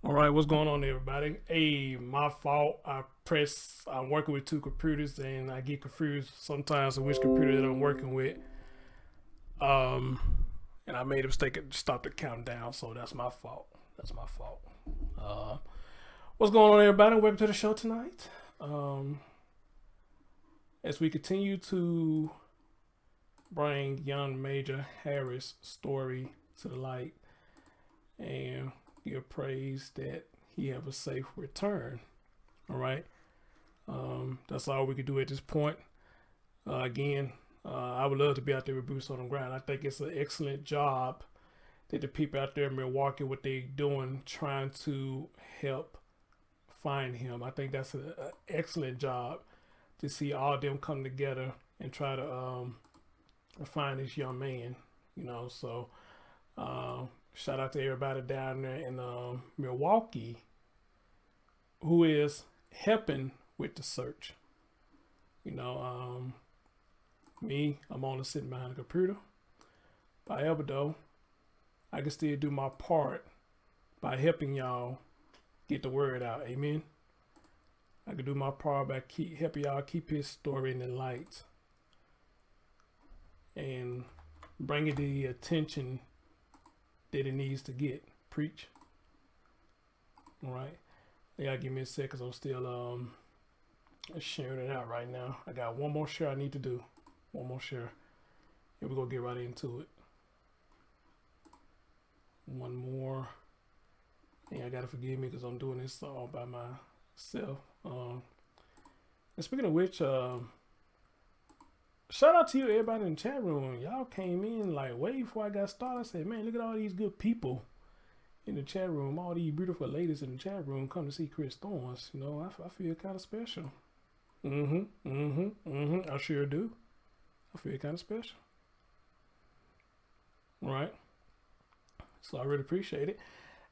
All right, what's going on, everybody? Hey, my fault. I'm working with two computers, and I get confused sometimes of which computer that I'm working with. Um, and I made a mistake and stopped the countdown, so that's my fault. That's my fault. Uh, what's going on, everybody? Welcome to the show tonight. Um, as we continue to bring young Major Harris' story to the light and give praise that he have a safe return. All right. That's all we can do at this point. I would love to be out there with boots on the ground. I think it's an excellent job that the people out there in Milwaukee, what they doing, trying to help find him. I think that's an excellent job to see all of them come together and try to find this young man. So shout out to everybody down there in Milwaukee who is helping with the search. Me, I'm only sitting behind a computer. However, though, I can still do my part by helping y'all get the word out. Amen. I can do my part by helping y'all keep his story in the light and bring it the attention that it needs to get. Preach. All right. Yeah, give me a sec because I'm still sharing it out right now. I got one more share I need to do. One more share. And we're going to get right into it. One more. And I got to forgive me because I'm doing this all by myself. And speaking of which, shout out to you, everybody in the chat room. Y'all came in like way before I got started. I said, man, look at all these good people in the chat room. All these beautiful ladies in the chat room come to see Chris Thorns. I feel kind of special. I sure do. I feel kind of special. Right. So I really appreciate it.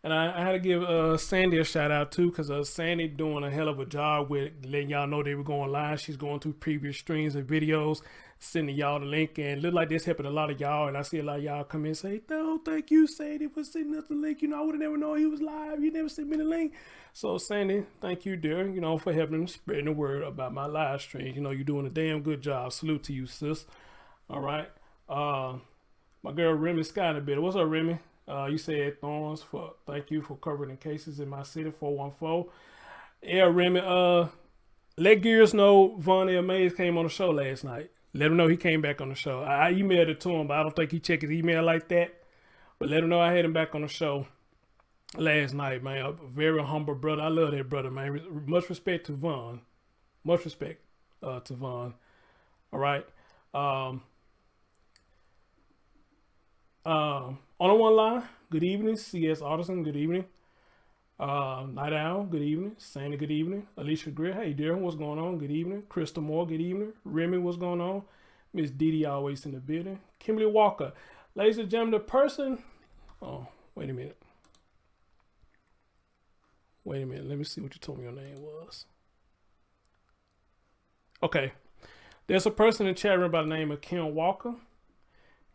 And I had to give Sandy a shout out too, because Sandy doing a hell of a job with letting y'all know they were going live. She's going through previous streams and videos, sending y'all the link, and look like this helping a lot of y'all. And I see a lot of y'all come in and say, "No, thank you, Sandy, for sending us the link. I would have never known he was live. You never sent me the link." So Sandy, thank you, dear. For helping spreading the word about my live stream. You're doing a damn good job. Salute to you, sis. All right. My girl Remy Scott in a bit. What's up, Remy? You said Thorns thank you for covering the cases in my city, 414. Yeah, Remy, let Gears know Von L. Mays came on the show last night. Let him know he came back on the show. I emailed it to him, but I don't think he checked his email like that. But let him know I had him back on the show last night, man. A very humble brother. I love that brother, man. Much respect to Von. Much respect to Von. All right. On the one line, good evening. CS Artisan, good evening. Night Owl, good evening. Sandy, good evening. Alicia Greer, hey dear, what's going on? Good evening. Crystal Moore, good evening. Remy, what's going on? Miss Didi, always in the building. Kimberly Walker, ladies and gentlemen, the person. Oh, wait a minute. Let me see what you told me your name was. Okay. There's a person in the chat room by the name of Kim Walker.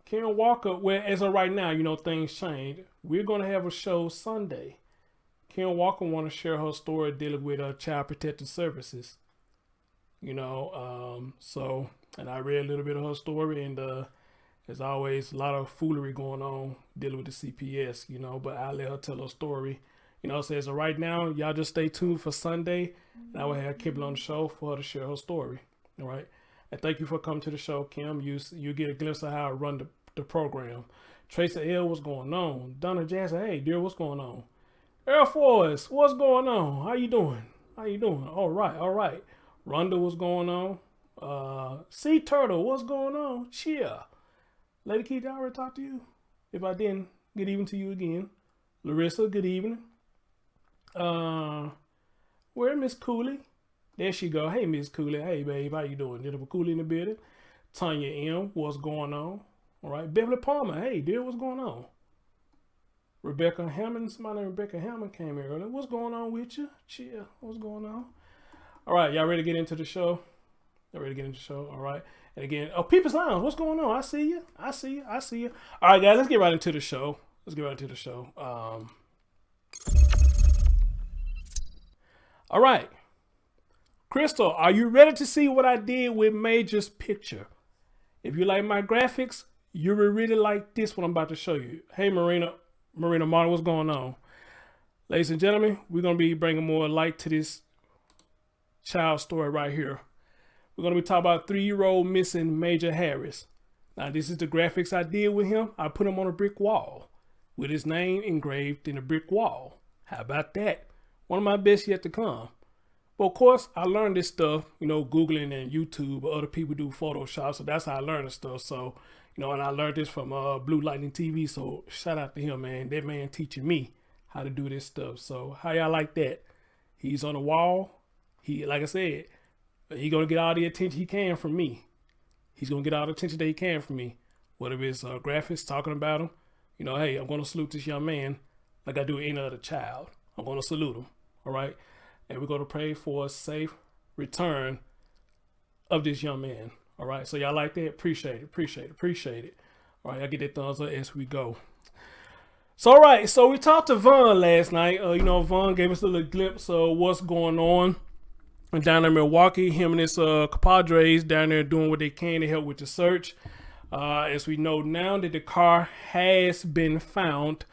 Kim Walker, well, as of right now, things change. We're going to have a show Sunday. Kim Walker want to share her story dealing with Child Protective Services. And I read a little bit of her story, and there's always a lot of foolery going on dealing with the CPS, but I'll let her tell her story. So as of right now, y'all just stay tuned for Sunday, and I will have Kim on the show for her to share her story. All right. And thank you for coming to the show, Kim. You get a glimpse of how I run the program. Tracy L, what's going on? Donna Jackson, hey, dear, what's going on? Air Force, what's going on? How you doing? All right. Rhonda, what's going on? Sea Turtle, what's going on? Cheer. Lady Keith, I already talked to you. If I didn't, good evening to you again. Larissa, good evening. Where Miss Cooley? There she go. Hey, Miss Cooley. Hey, babe. How you doing? Jennifer Cooley in the building. Tanya M. What's going on? All right. Beverly Palmer. Hey, dear. What's going on? Rebecca Hammond. Somebody named Rebecca Hammond came here earlier. What's going on with you? Chill. What's going on? All right. Y'all ready to get into the show? All right. And again, People's Lounge. What's going on? I see you. All right, guys. Let's get right into the show. All right. Crystal, are you ready to see what I did with Major's picture? If you like my graphics, you will really like this what I'm about to show you. Hey, Marina Martin, what's going on? Ladies and gentlemen, we're going to be bringing more light to this child story right here. We're going to be talking about 3-year-old missing Major Harris. Now, this is the graphics I did with him. I put him on a brick wall with his name engraved in a brick wall. How about that? One of my best yet to come. But of course, I learned this stuff, you know, Googling and YouTube, or other people do Photoshop. So that's how I learned this stuff. So, you know, and I learned this from Blue Lightning TV. So shout out to him, man. That man teaching me how to do this stuff. So how y'all like that? He's on the wall. He, like I said, he gonna get all the attention he can from me. He's gonna get all the attention that he can from me. Whatever it's graphics talking about him, you know, hey, I'm gonna salute this young man like I do any other child. I'm gonna salute him, all right? And we're gonna pray for a safe return of this young man, all right? So y'all like that? Appreciate it, appreciate it, appreciate it. All right, y'all get that thumbs up as we go. So, all right, so we talked to Vaughn last night. You know, Vaughn gave us a little glimpse of what's going on down there in Milwaukee. Him and his compadres down there doing what they can to help with the search. As we know now that the car has been found.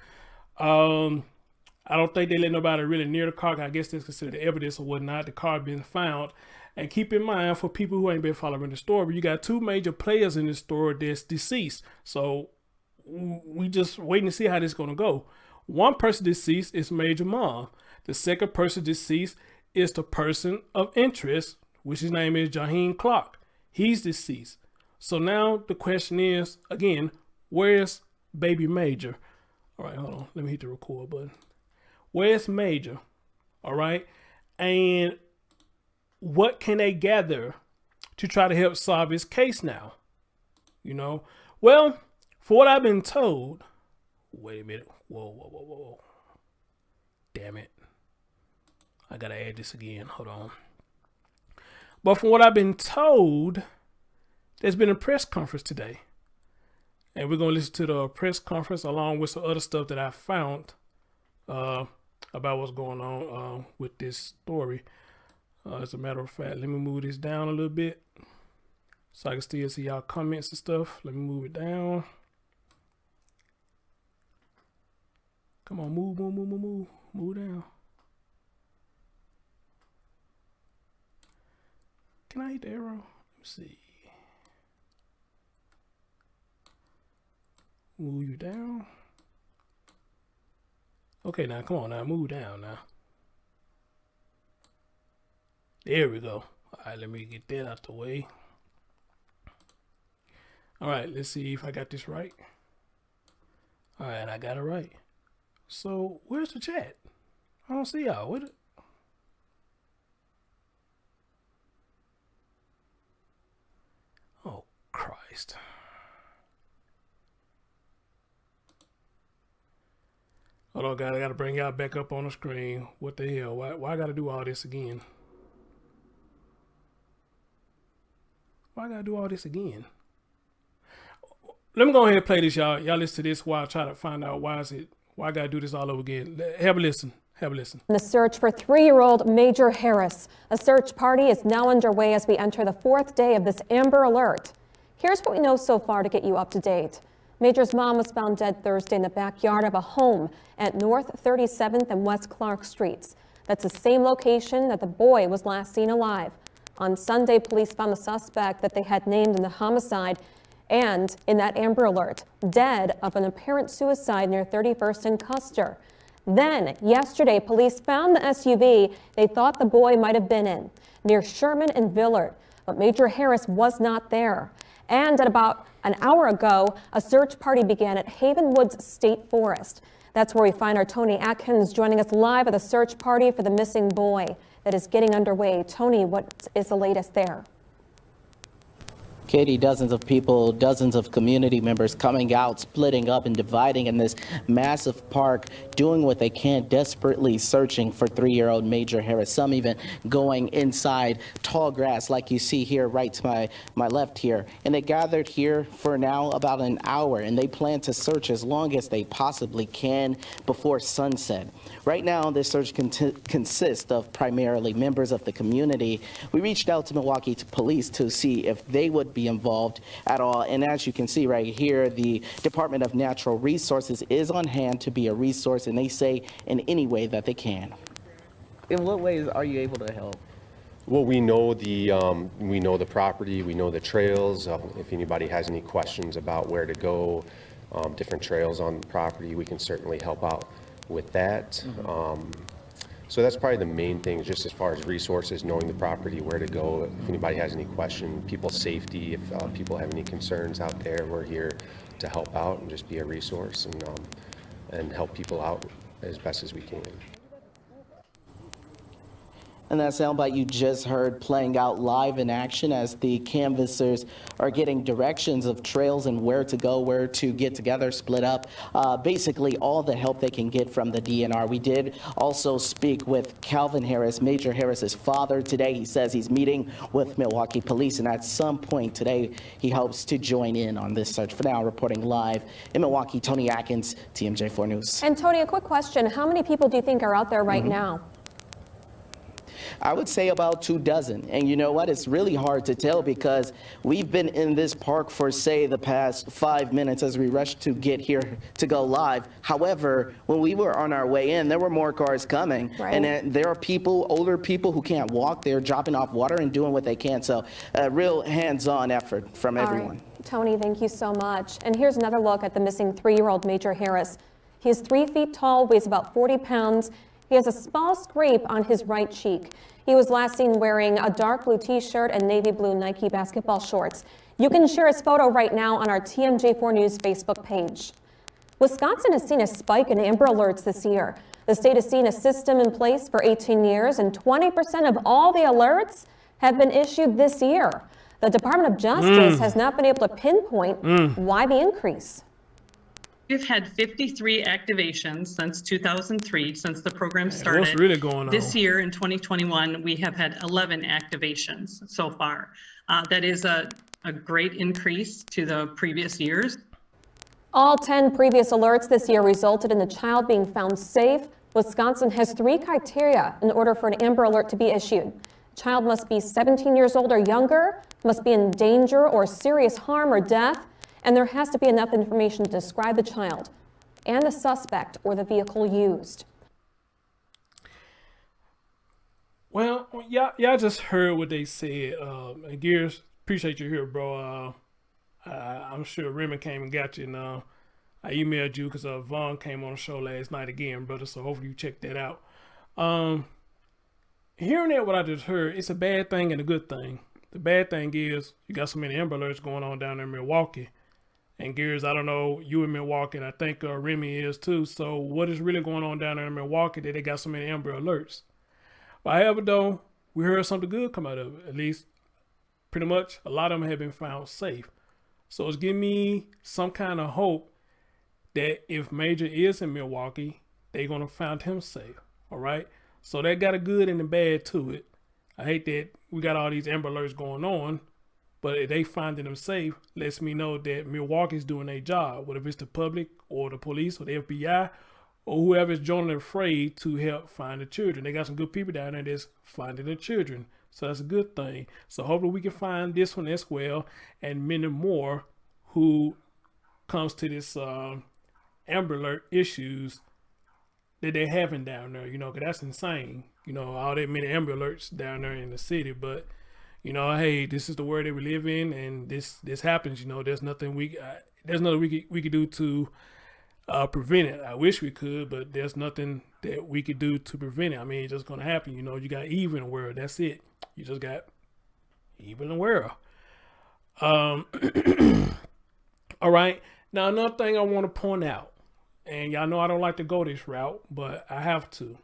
I don't think they let nobody really near the car. I guess that's considered evidence or whatnot. The car been found. And keep in mind, for people who ain't been following the story, you got 2 major players in this story that's deceased. So we just waiting to see how this is going to go. One person deceased is Major Mom. The second person deceased is the person of interest, which his name is Jaheim Clark. He's deceased. So now the question is, again, where's baby Major? All right, hold on. Let me hit the record button. Where's Major? All right. And what can they gather to try to help solve his case now? You know, well, for what I've been told, wait a minute. Whoa. Damn it. I got to add this again. Hold on. But from what I've been told, there's been a press conference today. And we're going to listen to the press conference along with some other stuff that I found about what's going on with this story. As a matter of fact, let me move this down a little bit so I can still see y'all comments and stuff. Let me move it down. Come on, move down. Can I hit the arrow? Let me see. Move you down. Okay, now come on now, move down now. There we go. All right, let me get that out the way. All right, let's see if I got this right. All right, I got it right. So where's the chat? I don't see y'all. What? Oh, Christ. Hold on, guys. I got to bring y'all back up on the screen. What the hell? Why I got to do all this again? Why I got to do all this again? Let me go ahead and play this, y'all. Y'all listen to this while I try to find out why I got to do this all over again. Have a listen. Have a listen. The search for 3-year-old Major Harris. A search party is now underway as we enter the 4th day of this Amber Alert. Here's what we know so far to get you up to date. Major's mom was found dead Thursday in the backyard of a home at North 37th and West Clark Streets. That's the same location that the boy was last seen alive. On Sunday, police found the suspect that they had named in the homicide and in that Amber Alert, dead of an apparent suicide near 31st and Custer. Then, yesterday, police found the SUV they thought the boy might have been in, near Sherman and Villard, but Major Harris was not there. And at about an hour ago, a search party began at Havenwoods State Forest. That's where we find our Tony Atkins joining us live at the search party for the missing boy that is getting underway. Tony, what is the latest there? Katie, dozens of people, dozens of community members coming out, splitting up and dividing in this massive park, doing what they can, desperately searching for 3-year-old Major Harris. Some even going inside tall grass like you see here right to my left here. And they gathered here for now about an hour, and they plan to search as long as they possibly can before sunset. Right now, this search consists of primarily members of the community. We reached out to Milwaukee police to see if they would be involved at all. And as you can see right here, the Department of Natural Resources is on hand to be a resource, and they say in any way that they can. In what ways are you able to help? Well, we know the property, we know the trails. If anybody has any questions about where to go, different trails on the property, we can certainly help out with that. So that's probably the main thing, just as far as resources, knowing the property, where to go. If anybody has any question, people's safety, if people have any concerns out there, we're here to help out and just be a resource and help people out as best as we can. And that soundbite you just heard playing out live in action as the canvassers are getting directions of trails and where to go, where to get together, split up, basically all the help they can get from the DNR. We did also speak with Calvin Harris, Major Harris's father, today. He says he's meeting with Milwaukee police, and at some point today, he hopes to join in on this search. For now, reporting live in Milwaukee, Tony Atkins, TMJ4 News. And Tony, a quick question. How many people do you think are out there right now? I would say about 24. And you know what? It's really hard to tell because we've been in this park for, say, the past 5 minutes as we rushed to get here to go live. However, when we were on our way in, there were more cars coming. Right. And there are people, older people who can't walk. They're dropping off water and doing what they can. So a real hands-on effort from everyone. Right. Tony, thank you so much. And here's another look at the missing 3-year-old Major Harris. He is 3 feet tall, weighs about 40 pounds. He has a small scrape on his right cheek. He was last seen wearing a dark blue t-shirt and navy blue Nike basketball shorts. You can share his photo right now on our TMJ4 News Facebook page. Wisconsin has seen a spike in Amber Alerts this year. The state has seen a system in place for 18 years, and 20% of all the alerts have been issued this year. The Department of Justice has not been able to pinpoint why the increase. We've had 53 activations since 2003, since the program started. What's really going on? This year in 2021, we have had 11 activations so far. That is a great increase to the previous years. All 10 previous alerts this year resulted in the child being found safe. Wisconsin has 3 criteria in order for an Amber Alert to be issued. The child must be 17 years old or younger, must be in danger or serious harm or death, and there has to be enough information to describe the child and the suspect or the vehicle used. Well, y'all just heard what they said. And Gears, appreciate you here, bro. I'm sure Remy came and got you, and I emailed you because Vaughn came on the show last night again, brother, so hopefully you check that out. Hearing that, what I just heard, it's a bad thing and a good thing. The bad thing is you got so many Amber Alerts going on down there in Milwaukee. And Gears, I don't know, you in Milwaukee, and I think Remy is too. So what is really going on down there in Milwaukee that they got so many Amber Alerts? But however, though, we heard something good come out of it. At least, pretty much, a lot of them have been found safe. So it's giving me some kind of hope that if Major is in Milwaukee, they're going to find him safe. All right? So that got a good and a bad to it. I hate that we got all these Amber Alerts going on. But if they finding them safe, lets me know that Milwaukee's doing their job, whether it's the public or the police or the FBI or whoever's joining the fray to help find the children. They got some good people down there that's finding the children. So that's a good thing. So hopefully we can find this one as well and many more who comes to this Amber Alert issues that they're having down there, because that's insane. All that many Amber Alerts down there in the city, but hey, this is the world that we live in, and this happens. There's nothing we could do to prevent it. I wish we could, but there's nothing that we could do to prevent it. I mean, it's just gonna happen. You got evil in the world. That's it. You just got evil in the world. All right. Now another thing I want to point out, and y'all know I don't like to go this route, but I have to.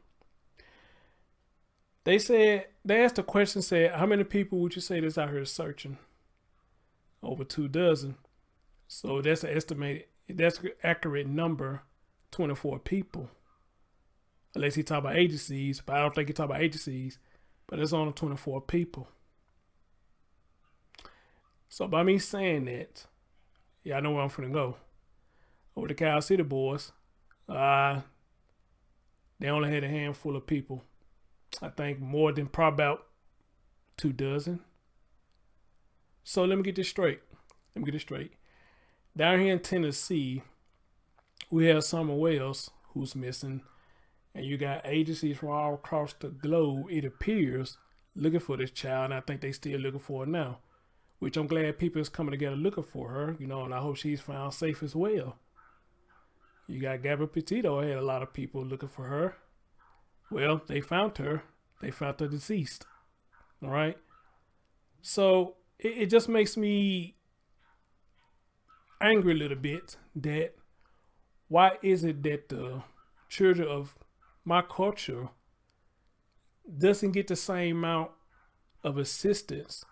They asked a question, said, how many people would you say that's out here searching? over 2 dozen. So that's an estimated, that's an accurate number, 24 people. Unless he talk about agencies, but I don't think he talk about agencies, but it's only 24 people. So by me saying that, yeah, I know where I'm finna go. Over the Cal City boys, they only had a handful of people. I think more than probably about 2 dozen. So let me get this straight. Down here in Tennessee, we have Summer Wells who's missing, and you got agencies from all across the globe, it appears, looking for this child, and I think they still looking for her now, which I'm glad people is coming together looking for her, you know, and I hope she's found safe as well. You got Gabrielle Petito had a lot of people looking for her. Well, they found her. They found her deceased. All right. So it just makes me angry a little bit that why is it that the children of my culture doesn't get the same amount of assistance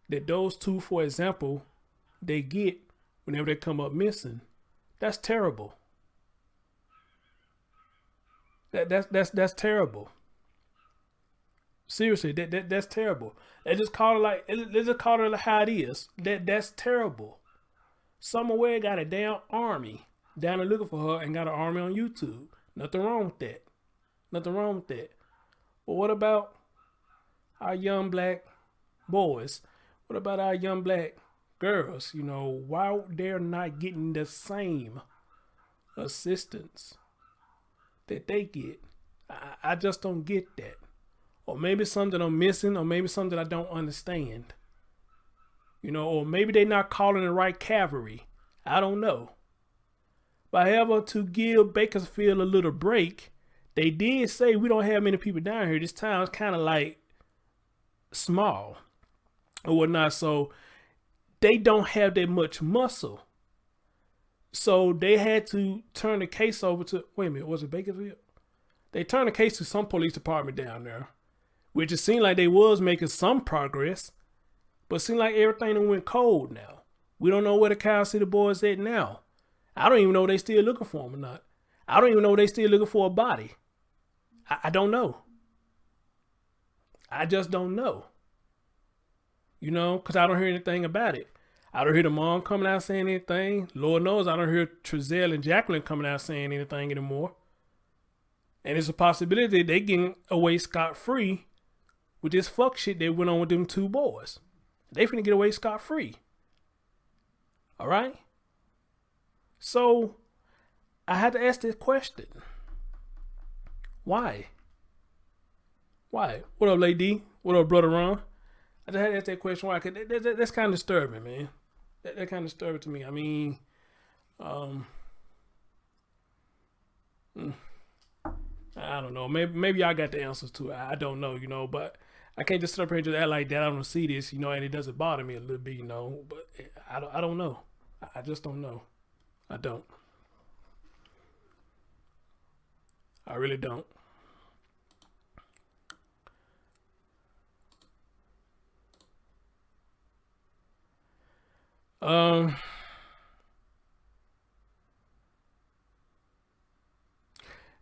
that those two, for example, they get whenever they come up missing? That's terrible. That's terrible. Seriously, that's terrible. They just call it how it is. That's terrible. Somewhere got a damn army down there looking for her and got an army on YouTube. Nothing wrong with that. But what about our young black boys? What about our young black girls? You know, why they're not getting the same assistance that they get? I just don't get that. Or maybe something I'm missing, or maybe something I don't understand. You know, or maybe they're not calling the right cavalry. I don't know. But however, to give Bakersfield a little break, they did say we don't have many people down here. This town is kind of like small or whatnot. So they don't have that much muscle. So they had to turn the case over to, wait a minute, was it Bakersfield? They turned the case to some police department down there, which it seemed like they was making some progress, but it seemed like everything done went cold now. We don't know where the Cal City boys at now. I don't even know if they still looking for him or not. I don't even know if they still looking for a body. I don't know. I just don't know. You know, because I don't hear anything about it. I don't hear the mom coming out saying anything. Lord knows I don't hear Trezell and Jacqueline coming out saying anything anymore. And it's a possibility they getting away scot-free with this fuck shit that went on with them 2 boys. They finna get away scot-free. All right? So, I had to ask this question. Why? What up, Lady? What up, Brother Ron? I just had to ask that question. Why? Cause that's kind of disturbing, man. That kind of disturbing to me. I mean, I don't know. Maybe I got the answers to it. I don't know, you know, but I can't just sit up here and just act like that. I don't see this, you know, and it doesn't bother me a little bit, you know, but I don't know. I just don't know. I don't. I really don't.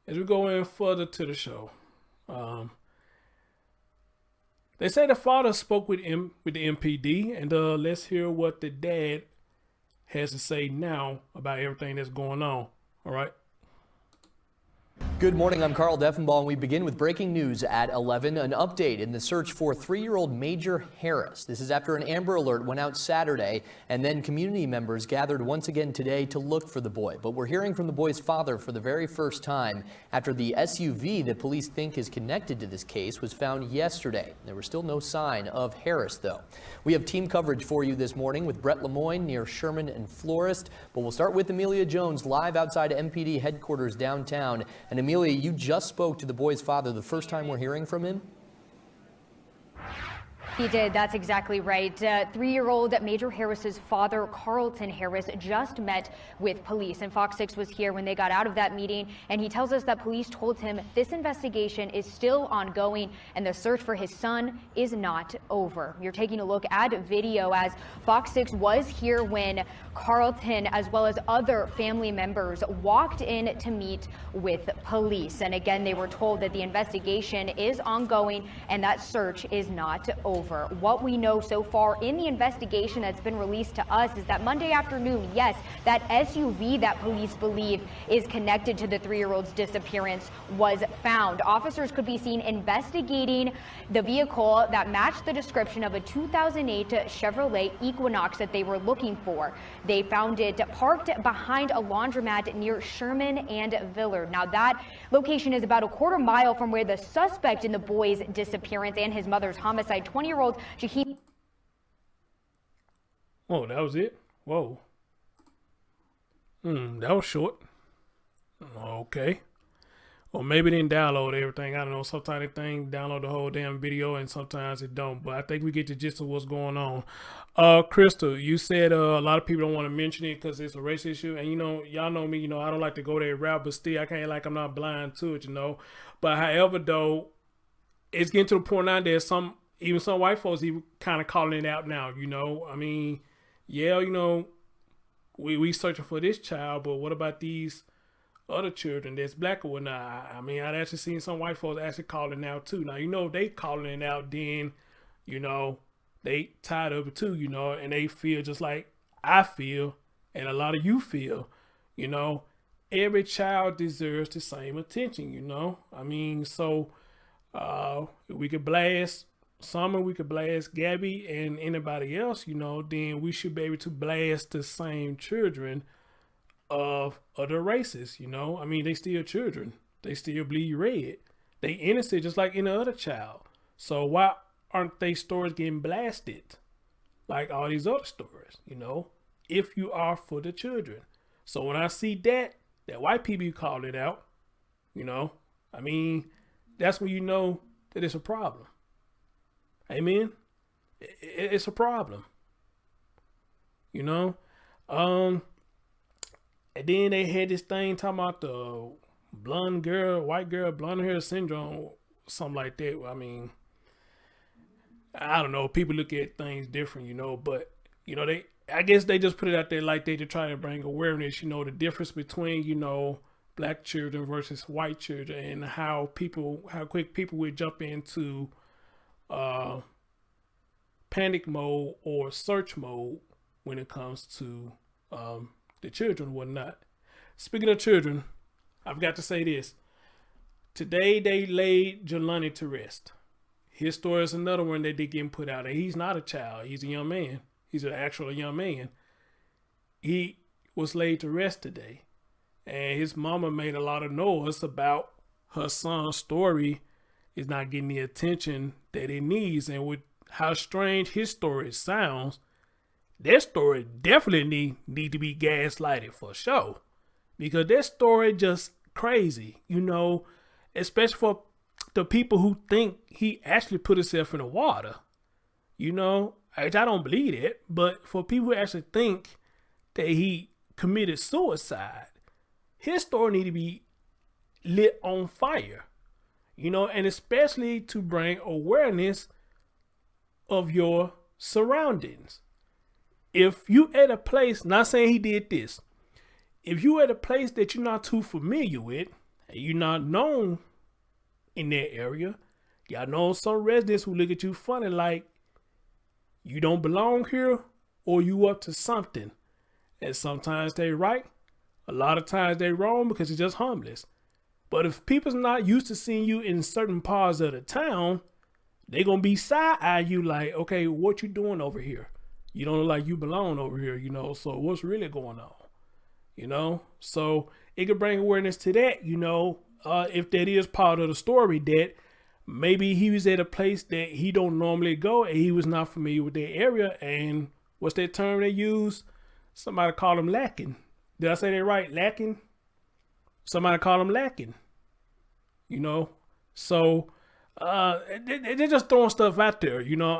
As we go in further to the show, they say the father spoke with the MPD, and let's hear what the dad has to say now about everything that's going on. All right. Good morning, I'm Carl Deffenbaugh, and we begin with breaking news at 11. An update in the search for 3-year-old Major Harris. This is after an Amber Alert went out Saturday, and then community members gathered once again today to look for the boy. But we're hearing from the boy's father for the very first time after the SUV that police think is connected to this case was found yesterday. There was still no sign of Harris, though. We have team coverage for you this morning with Brett Lemoyne near Sherman and Florist, but we'll start with Amelia Jones live outside MPD headquarters downtown. And Amelia, you just spoke to the boy's father the first time we're hearing from him? He did. That's exactly right. 3-year-old Major Harris's father, Carlton Harris, just met with police, and Fox 6 was here when they got out of that meeting, and he tells us that police told him this investigation is still ongoing and the search for his son is not over. You're taking a look at video as Fox 6 was here when Carlton, as well as other family members, walked in to meet with police. And again, they were told that the investigation is ongoing and that search is not over. What we know so far in the investigation that's been released to us is that Monday afternoon, yes, that SUV that police believe is connected to the 3-year-old's disappearance was found. Officers could be seen investigating the vehicle that matched the description of a 2008 Chevrolet Equinox that they were looking for. They found it parked behind a laundromat near Sherman and Villard. Now, that location is about a quarter mile from where the suspect in the boy's disappearance and his mother's homicide, 20-year-old Shaheed. Oh, that was it? Whoa. That was short. Okay. Or maybe they didn't download everything. I don't know. Sometimes they download the whole damn video and sometimes it don't. But I think we get the gist of what's going on. Crystal, you said a lot of people don't want to mention it because it's a race issue. And, y'all know me, I don't like to go that route. But still, I can't like I'm not blind to it, But however, though, it's getting to the point now that even some white folks even kind of calling it out now, I mean, yeah, we searching for this child, but what about these other children that's black or whatnot? I mean, I'd actually seen some white folks actually calling it out too. Now, they calling it out, then, they tired of it too, and they feel just like I feel and a lot of you feel, every child deserves the same attention, I mean, so we could blast Summer, we could blast Gabby and anybody else, then we should be able to blast the same children of other races, I mean, they still children. They still bleed red. They innocent just like any other child. So why aren't they stories getting blasted like all these other stories, if you are for the children? So when I see that white people call it out, I mean, that's when you know that it's a problem. Amen. It's a problem. And then they had this thing talking about the white girl, blonde hair syndrome, something like that. I mean, I don't know. People look at things different, but I guess they just put it out there like they to try to bring awareness, the difference between, black children versus white children and how quick people would jump into panic mode or search mode when it comes to the children and whatnot. Speaking of children, I've got to say this. Today they laid Jelani to rest. His story is another one that they getting put out. And he's not a child. He's a young man. He's an actual young man. He was laid to rest today. And his mama made a lot of noise about her son's story is not getting the attention that it needs. And with how strange his story sounds, their story definitely need to be gaslighted for sure. Because their story just crazy, especially for the people who think he actually put himself in the water. I don't believe it, but for people who actually think that he committed suicide, his story need to be lit on fire, and especially to bring awareness of your surroundings. If you at a place, not saying he did this, if you at a place that you're not too familiar with, and you're not known in that area, y'all know some residents who look at you funny like you don't belong here or you up to something. And sometimes they right, a lot of times they wrong because you're just harmless. But if people's not used to seeing you in certain parts of the town, they gonna be side-eye you like, okay, what you doing over here? You don't look like you belong over here, so what's really going on? So it could bring awareness to that, if that is part of the story, that maybe he was at a place that he don't normally go and he was not familiar with that area. And what's that term they use? Somebody called him lacking. Did I say that right? Lacking? Somebody called him lacking. So They're just throwing stuff out there. You know,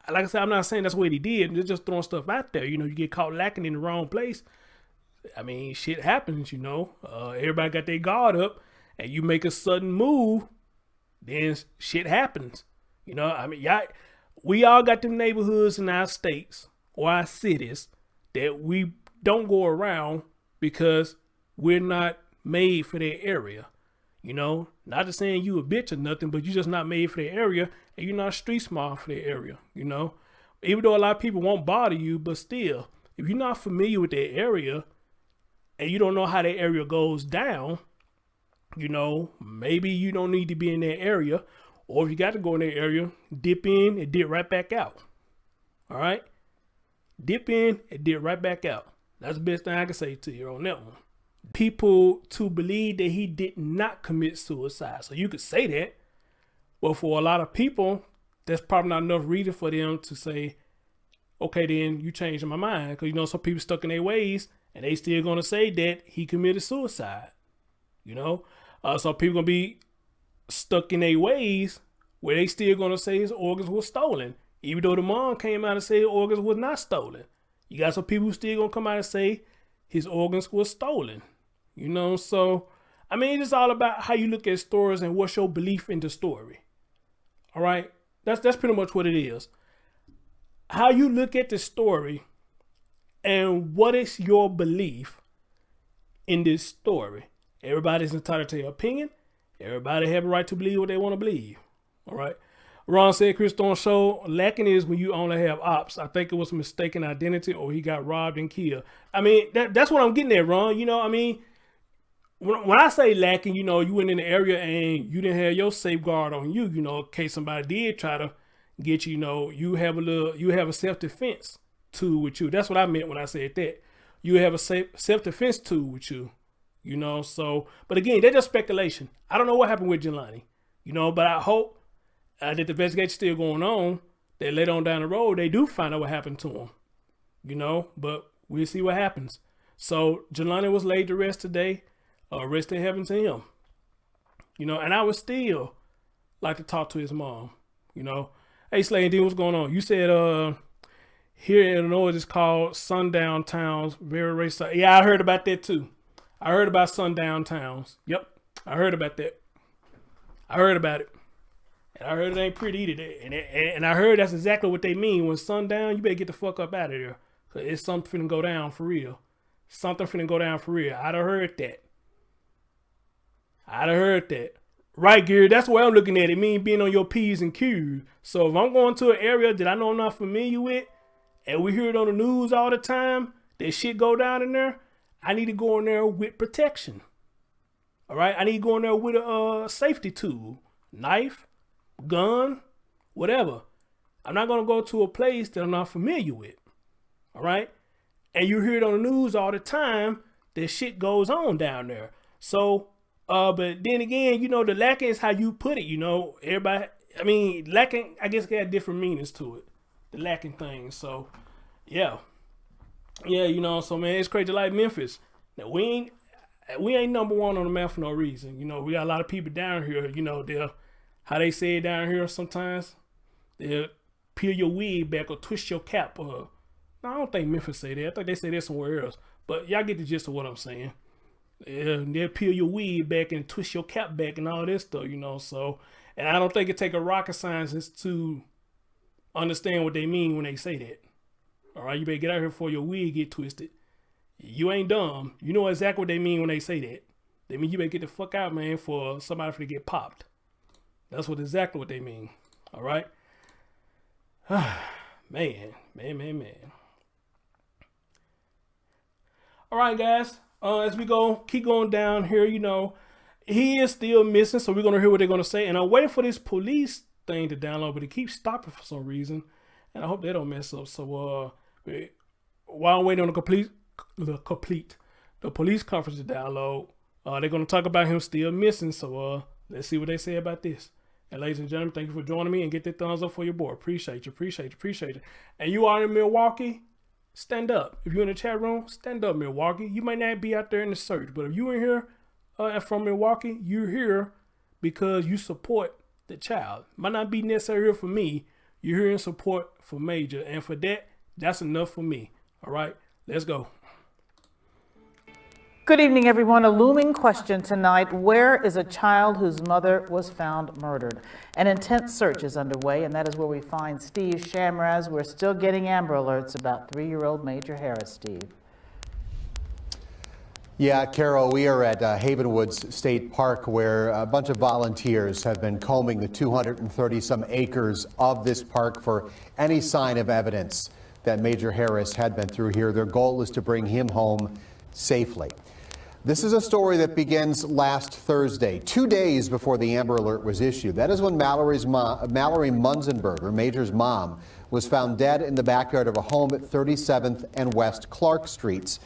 like I said, I'm not saying that's what he did. They're just throwing stuff out there. You know, you get caught lacking in the wrong place. I mean, shit happens, you know. Everybody got their guard up, and you make a sudden move, then shit happens. You know, I mean, we all got them neighborhoods in our states or our cities that we don't go around because we're not made for that area. You know, not to saying you a bitch or nothing, but you're just not made for the area, and you're not street smart for the area, you know. Even though a lot of people won't bother you, but still, if you're not familiar with that area and you don't know how that area goes down, you know, maybe you don't need to be in that area, or if you got to go in that area, dip in and dip right back out. All right? Dip in and dip right back out. That's the best thing I can say to you on that one. People to believe that he did not commit suicide. So you could say that, but for a lot of people, that's probably not enough reason for them to say, okay, then you changed my mind. Because, you know, some people stuck in their ways and they still going to say that he committed suicide. You know, some people going to be stuck in their ways where they still going to say his organs were stolen. Even though the mom came out and said organs was not stolen. You got some people who still going to come out and say his organs were stolen. You know, so, I mean, it's all about how you look at stories and what's your belief in the story. All right? That's pretty much what it is. How you look at the story and what is your belief in this story. Everybody's entitled to their opinion. Everybody have a right to believe what they want to believe. All right? Ron said, Chris Thorne show, lacking is when you only have ops. I think it was a mistaken identity or he got robbed and killed. I mean, that's what I'm getting at, Ron. You know, I mean, when I say lacking, you know, you went in the area and you didn't have your safeguard on you, you know, in case somebody did try to get you, you know, you have a self-defense tool with you. That's what I meant when I said that. You have a self-defense tool with you, you know, so, but again, that's just speculation. I don't know what happened with Jelani, you know, but I hope that the investigation's still going on, that later on down the road, they do find out what happened to him, you know, but we'll see what happens. So Jelani was laid to rest today. Rest in heaven to him, you know, and I would still like to talk to his mom, you know. Hey, Slay D, what's going on? You said here in Illinois it's called sundown towns, very racist. Yeah, I heard about that too. I heard about sundown towns. Yep, I heard about that. I heard about it, and I heard it ain't pretty either. And I heard that's exactly what they mean when sundown. You better get the fuck up out of there, cause it's something finna go down for real. Something finna go down for real. I'd have heard that. I'd have heard that. Right, Gary, that's the way I'm looking at it. It means being on your P's and Q's. So if I'm going to an area that I know I'm not familiar with, and we hear it on the news all the time, that shit go down in there, I need to go in there with protection. All right? I need to go in there with a safety tool. Knife, gun, whatever. I'm not going to go to a place that I'm not familiar with. All right? And you hear it on the news all the time that shit goes on down there. So, but then again, you know, the lacking is how you put it, you know. Everybody, I mean, lacking, I guess, got different meanings to it. The lacking thing. So, yeah. Yeah, you know, so, man, it's crazy like Memphis. Now, we ain't number one on the map for no reason. You know, we got a lot of people down here, you know, how they say it down here sometimes, they'll peel your wig back or twist your cap. No, I don't think Memphis say that. I think they say that somewhere else. But y'all get the gist of what I'm saying. They'll peel your wig back and twist your cap back and all this stuff, you know. So, and I don't think it take a rocket scientist to understand what they mean when they say that. All right, you better get out here before your wig get twisted. You ain't dumb. You know exactly what they mean when they say that. They mean you better get the fuck out, man, for somebody to get popped. That's exactly what they mean. All right. Man. All right, guys. As we keep going down here, you know, he is still missing, so we're going to hear what they're going to say. And I'm waiting for this police thing to download, but it keeps stopping for some reason. And I hope they don't mess up. So while I'm waiting on the police conference to download, they're going to talk about him still missing. So let's see what they say about this. And ladies and gentlemen, thank you for joining me, and get that thumbs up for your boy. Appreciate you. And you are in Milwaukee, stand up. If you're in the chat room, stand up, Milwaukee. You might not be out there in the search, but if you're in here from Milwaukee, you're here because you support the child. Might not be necessarily here for me. You're here in support for Major. And for that, that's enough for me. All right, let's go. Good evening, everyone. A looming question tonight. Where is a child whose mother was found murdered? An intense search is underway, and that is where we find Steve Shamraz. We're still getting Amber Alerts about 3-year-old Major Harris. Steve. Yeah, Carol, we are at Havenwoods State Park, where a bunch of volunteers have been combing the 230-some acres of this park for any sign of evidence that Major Harris had been through here. Their goal is to bring him home safely. This is a story that begins last Thursday, 2 days before the Amber Alert was issued. That is when Mallory Munzenberger, Major's mom, was found dead in the backyard of a home at 37th and West Clark Streets.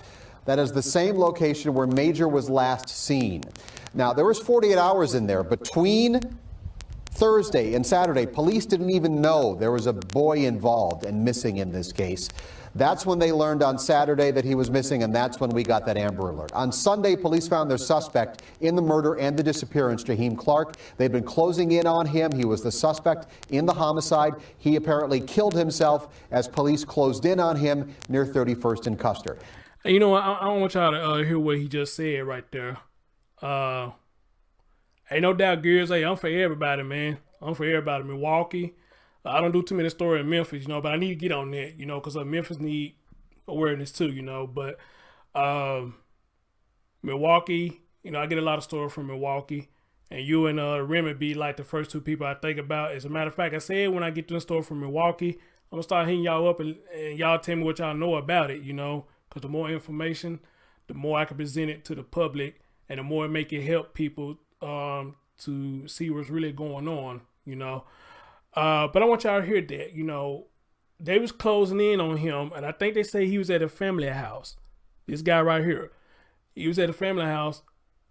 That is the same location where Major was last seen. Now, there was 48 hours in there between Thursday and Saturday. Police didn't even know there was a boy involved and missing in this case. That's when they learned on Saturday that he was missing, and that's when we got that Amber Alert. On Sunday, police found their suspect in the murder and the disappearance, Jaheim Clark. They've been closing in on him. He was the suspect in the homicide. He apparently killed himself as police closed in on him near 31st and Custer. You know what? I don't want y'all to hear what he just said right there. Ain't no doubt, Gears. Hey, I'm for everybody, man. I'm for everybody. Milwaukee. I don't do too many stories in Memphis, you know, but I need to get on that, you know, because Memphis need awareness too, you know. But Milwaukee, you know, I get a lot of stories from Milwaukee. And you and Remy be like the first two people I think about. As a matter of fact, I said when I get to the store from Milwaukee, I'm going to start hitting y'all up and y'all tell me what y'all know about it, you know. Because the more information, the more I can present it to the public, and the more it make it help people to see what's really going on, you know. But I want y'all to hear that, you know, they was closing in on him, and I think they say he was at a family house. This guy right here, he was at a family house,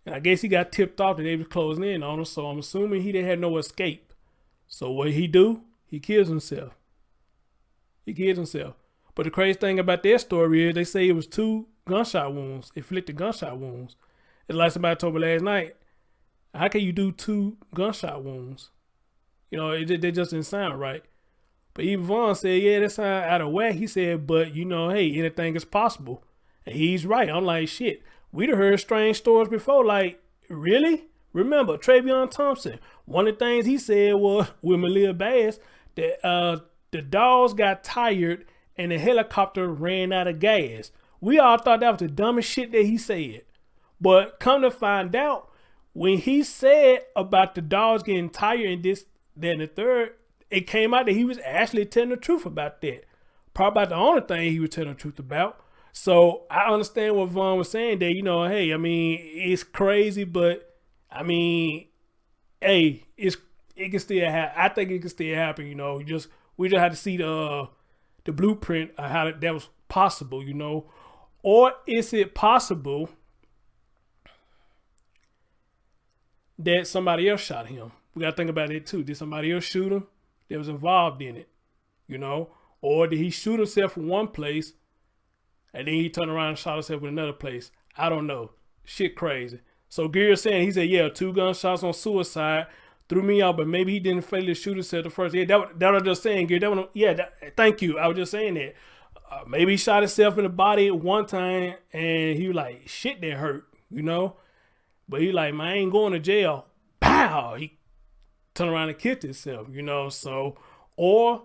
and I guess he got tipped off that they was closing in on him, so I'm assuming he didn't have no escape. So what he do? He kills himself. He kills himself. But the crazy thing about their story is they say it was 2 gunshot wounds, inflicted gunshot wounds. It's like somebody told me last night, how can you do 2 gunshot wounds? You know, it just didn't sound right. But even Vaughn said, yeah, that sound out of whack. He said, but, you know, hey, anything is possible. And he's right. I'm like, shit, we'd have heard strange stories before. Like, really? Remember, Travion Thompson, one of the things he said was, with Malia Bass, that the dogs got tired and the helicopter ran out of gas. We all thought that was the dumbest shit that he said. But come to find out, when he said about the dogs getting tired and this, then the third, it came out that he was actually telling the truth about that. Probably about the only thing he was telling the truth about. So I understand what Vaughn was saying that, you know, hey, I mean, it's crazy, but I mean, hey, it can still happen. I think it can still happen, you know. We just had to see the blueprint of how that was possible, you know. Or is it possible that somebody else shot him? We got to think about it too. Did somebody else shoot him that was involved in it, you know? Or did he shoot himself in one place and then he turned around and shot himself in another place? I don't know. Shit crazy. So Gear saying, he said, yeah, 2 gunshots on suicide. Threw me out, but maybe he didn't fatally shoot himself the first. Yeah, that I was just saying, Gear. Thank you. I was just saying that. Maybe he shot himself in the body at one time and he was like, shit, that hurt, you know? But he like, man, I ain't going to jail. Pow! He turned around and killed himself, you know? So, or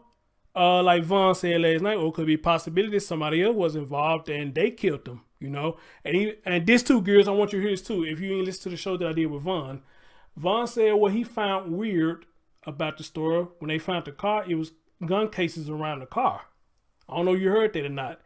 like Vaughn said last night, or it could be a possibility somebody else was involved and they killed him, you know? And this too, Gears, I want you to hear this too. If you ain't listen to the show that I did with Vaughn said what he found weird about the story, when they found the car, it was gun cases around the car. I don't know if you heard that or not,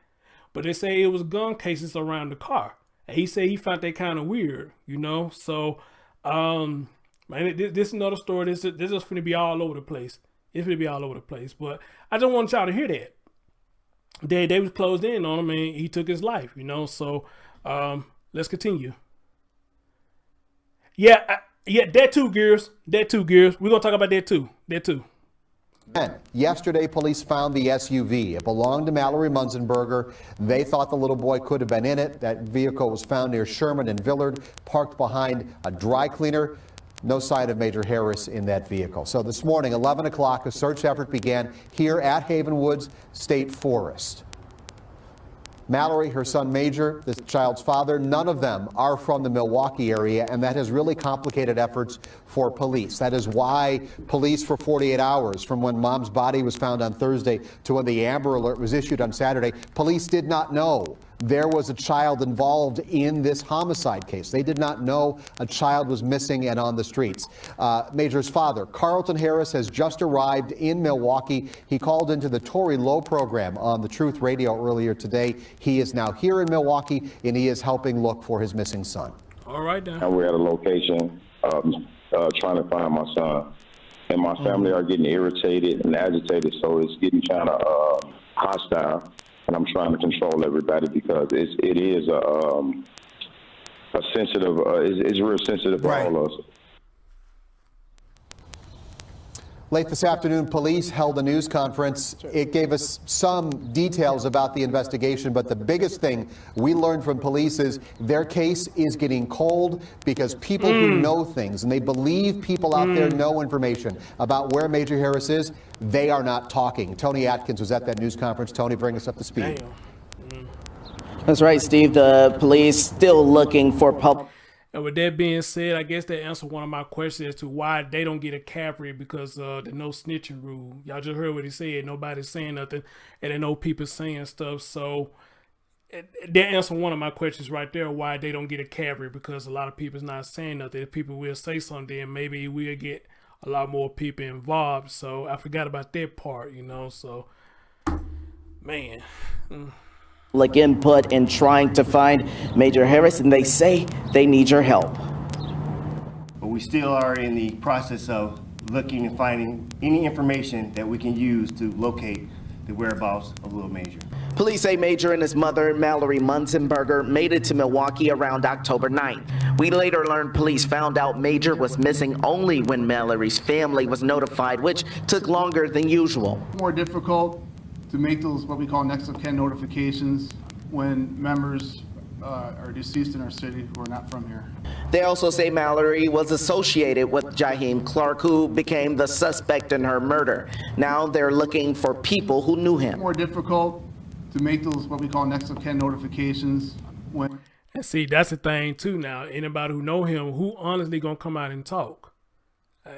but they say it was gun cases around the car. And he said he found that kind of weird, you know? So, man, this is another story. This is just going to be all over the place. It's going to be all over the place. But I just want y'all to hear that. They was closed in on him and he took his life, you know? So, let's continue. Yeah, that too, Gears. We're going to talk about that too. Yesterday, police found the SUV. It belonged to Mallory Munzenberger. They thought the little boy could have been in it. That vehicle was found near Sherman and Villard, parked behind a dry cleaner. no sign of Major Harris in that vehicle. So this morning, 11 o'clock, a search effort began here at Havenwoods State Forest. Mallory, her son Major, this child's father, none of them are from the Milwaukee area, and that has really complicated efforts for police. That is why police, for 48 hours, from when mom's body was found on Thursday to when the Amber Alert was issued on Saturday, police did not know there was a child involved in this homicide case. They did not know a child was missing and on the streets. Major's father, Carlton Harris, has just arrived in Milwaukee. He called into the Tori Lowe program on the Truth Radio earlier today. He is now here in Milwaukee, and he is helping look for his missing son. All right, then. And we're at a location trying to find my son. And my family are getting irritated and agitated, so it's getting kind of hostile. And I'm trying to control everybody because it is a sensitive, it's real sensitive for all of us. Late this afternoon, police held a news conference. It gave us some details about the investigation, but the biggest thing we learned from police is their case is getting cold because people who know things and they believe people out there know information about where Major Harris is, they are not talking. Tony Atkins was at that news conference. Tony, bring us up to speed. That's right, Steve. The police still looking for public. And with that being said, I guess that answered one of my questions as to why they don't get a cap rate because the no snitching rule. Y'all just heard what he said. Nobody's saying nothing, and they know people saying stuff. So that answered one of my questions right there, why they don't get a cap rate, because a lot of people's not saying nothing. If people will say something, then maybe we'll get a lot more people involved. So I forgot about that part, you know. So, man. Public input in trying to find Major Harris, and they say they need your help. But we still are in the process of looking and finding any information that we can use to locate the whereabouts of little Major. Police say Major and his mother, Mallory Munzenberger, made it to Milwaukee around October 9th. We later learned police found out Major was missing only when Mallory's family was notified, which took longer than usual. More difficult to make those what we call next of kin notifications when members are deceased in our city who are not from here. They also say Mallory was associated with Jaheim Clark, who became the suspect in her murder. Now they're looking for people who knew him. More difficult to make those what we call next of kin notifications when. And see, that's the thing too. Now, anybody who know him, who honestly gonna come out and talk?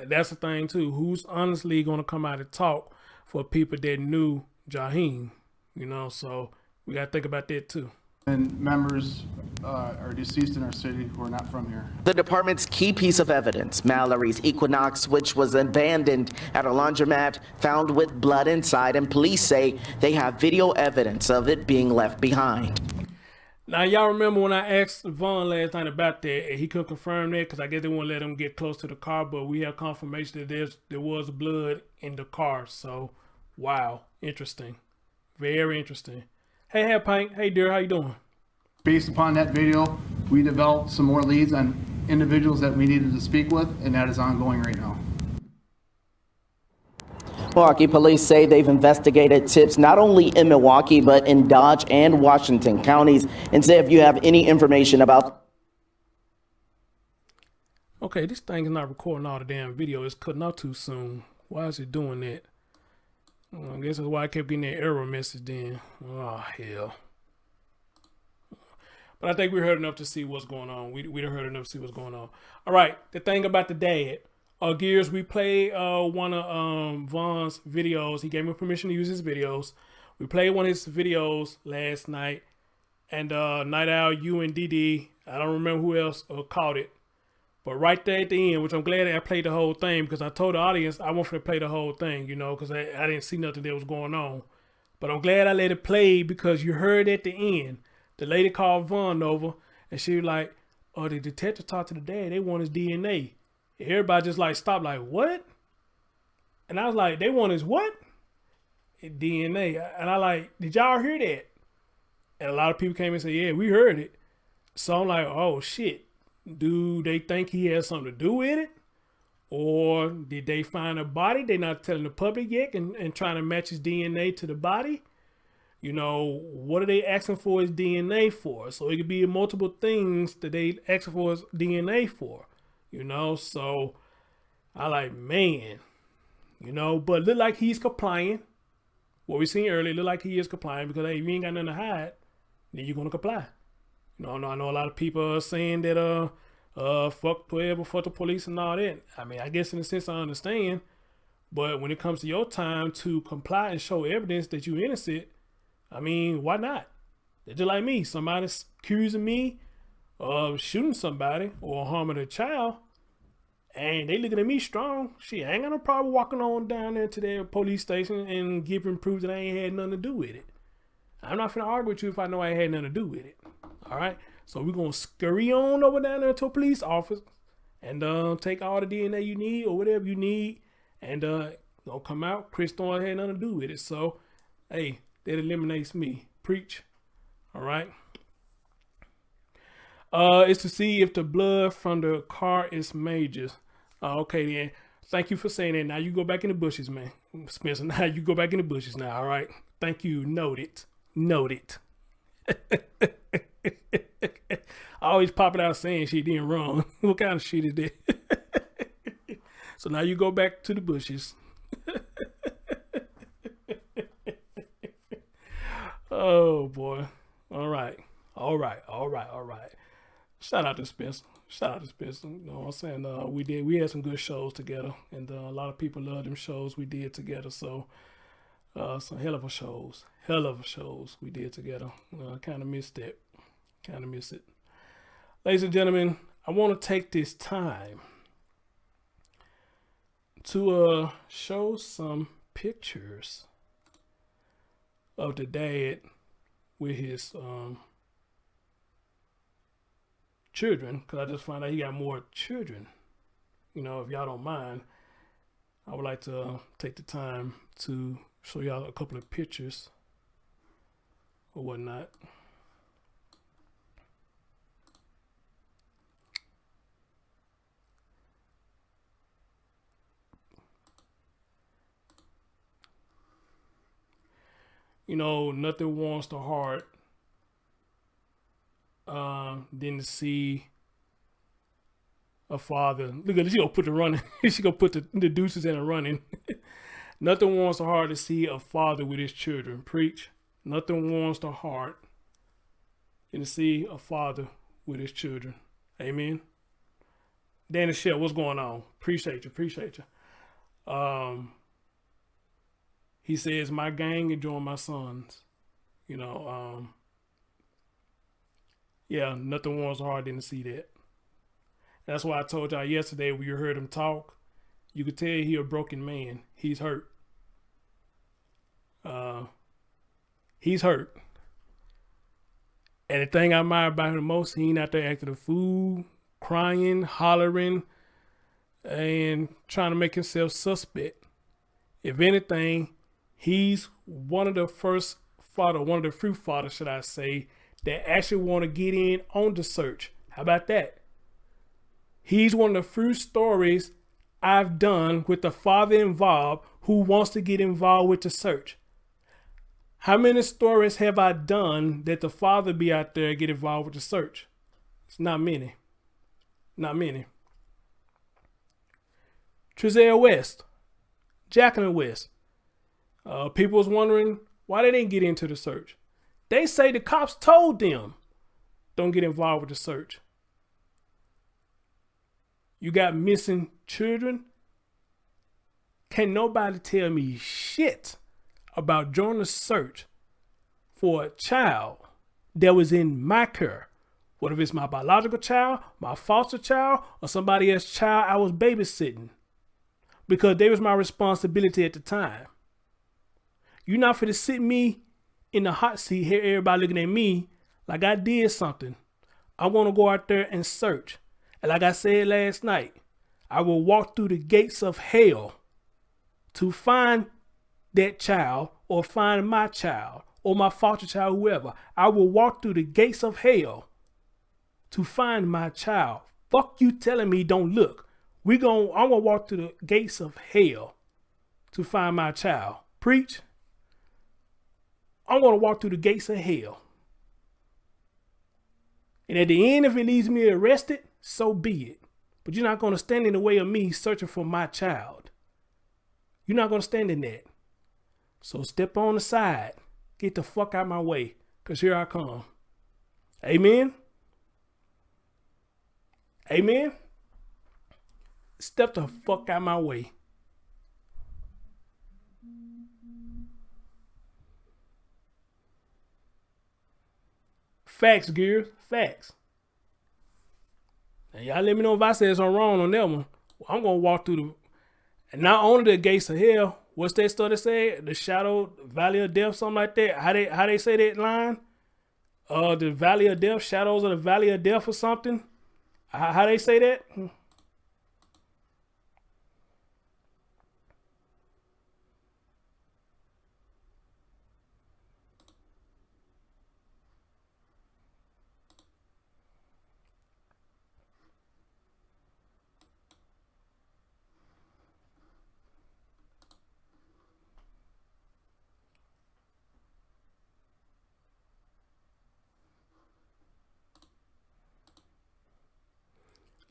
That's the thing too. Who's honestly gonna come out and talk for people that knew Jaheim, you know, so we got to think about that too. And members are deceased in our city who are not from here. The department's key piece of evidence, Mallory's Equinox, which was abandoned at a laundromat, found with blood inside, and police say they have video evidence of it being left behind. Now, y'all remember when I asked Vaughn last night about that, and he couldn't confirm that because I guess they wouldn't let him get close to the car, but we have confirmation that there was blood in the car, so wow, interesting, very interesting. Hey, Pink. Hey, dear, how you doing? Based upon that video, we developed some more leads on individuals that we needed to speak with, and that is ongoing right now. Milwaukee police say they've investigated tips not only in Milwaukee, but in Dodge and Washington counties, and say if you have any information about. Okay, this thing is not recording all the damn video. It's cutting out too soon. Why is it doing that? I guess that's why I kept getting that error message then. Oh, hell. But I think we heard enough to see what's going on. We done heard enough to see what's going on. All right, the thing about the dad. Gears, we played one of Vaughn's videos. He gave me permission to use his videos. We played one of his videos last night. And Night Owl, you and DD, I don't remember who else caught it. But right there at the end, which I'm glad that I played the whole thing, because I told the audience I want to play the whole thing, you know, because I didn't see nothing that was going on. But I'm glad I let it play because you heard at the end, the lady called Vaughn over, and she was like, oh, the detective talked to the dad. They want his DNA. And everybody just like stopped like, what? And I was like, they want his what? DNA. And I like, did y'all hear that? And a lot of people came and said, yeah, we heard it. So I'm like, oh, shit. Do they think he has something to do with it? Or did they find a body? They're not telling the public yet and trying to match his DNA to the body. You know, what are they asking for his DNA for? So it could be multiple things that they asking for his DNA for. So I like, man, but look like he's complying. What we seen earlier, look like he is complying because, hey, if you ain't got nothing to hide, then you're going to comply. I know a lot of people are saying that, fuck 12, fuck the police and all that. I mean, I guess in a sense I understand, but when it comes to your time to comply and show evidence that you're innocent, I mean, why not? They're just like me. Somebody's accusing me of shooting somebody or harming a child, and they looking at me strong. Shit, I ain't got no problem walking on down there to their police station and giving proof that I ain't had nothing to do with it. I'm not finna argue with you if I know I ain't had nothing to do with it. All right? So we're going to scurry on over down there to a police office and take all the DNA you need or whatever you need, and gonna come out. Chris Thorne had nothing to do with it. So, hey, that eliminates me. Preach. All right? It's to see if the blood from the car is Major's. Okay, then. Thank you for saying that. Now you go back in the bushes, man. Spencer, now you go back in the bushes now, all right? Thank you. Noted. I always pop it out saying she didn't wrong. What kind of shit is that? So now you go back to the bushes. Oh, boy. All right. Shout out to Spencer. You know what I'm saying? We had some good shows together, and a lot of people love them shows we did together. So some hell of a shows we did together. I kind of missed that. Miss it. Ladies and gentlemen, I want to take this time to show some pictures of the dad with his children, because I just found out he got more children. If y'all don't mind, I would like to take the time to show y'all a couple of pictures or whatnot. Nothing warms the heart than to see a father. Look at this. She gonna put the running. She gonna put the deuces in a running. Nothing warms the heart to see a father with his children. Preach. Nothing warms the heart than to see a father with his children. Amen. Danny Shell, what's going on? Appreciate you. He says, my gang enjoying my sons. Yeah, nothing warms the heart than to see that. That's why I told y'all yesterday when you heard him talk, you could tell he a broken man. He's hurt. He's hurt. And the thing I admire about him the most, he ain't out there acting a fool, crying, hollering, and trying to make himself suspect. If anything, he's one of the few fathers, should I say, that actually want to get in on the search. How about that? He's one of the few stories I've done with the father involved who wants to get involved with the search. How many stories have I done that the father be out there and get involved with the search? It's not many. Trizelle West, Jacqueline West. People was wondering why they didn't get into the search. They say the cops told them, don't get involved with the search. You got missing children. Can't nobody tell me shit about joining a search for a child that was in my care. What if it's my biological child, my foster child, or somebody else's child I was babysitting? Because they was my responsibility at the time. You're not finna sit me in the hot seat, hear everybody looking at me like I did something. I want to go out there and search. And like I said last night, I will walk through the gates of hell to find that child or find my child or my foster child, whoever. I will walk through the gates of hell to find my child. Fuck you telling me don't look. I'm gonna walk through the gates of hell to find my child. Preach. I'm gonna walk through the gates of hell. And at the end, if it leaves me arrested, so be it. But you're not going to stand in the way of me searching for my child. You're not going to stand in that. So step on the side. Get the fuck out my way, because here I come. Amen? Amen? Step the fuck out my way. Facts, Gears. Facts. And y'all let me know if I said something wrong on that one. Well, I'm going to walk through and not only the gates of hell. What's that study say? The shadow, valley of death, something like that. How they say that line? The valley of death, shadows of the valley of death or something. How they say that?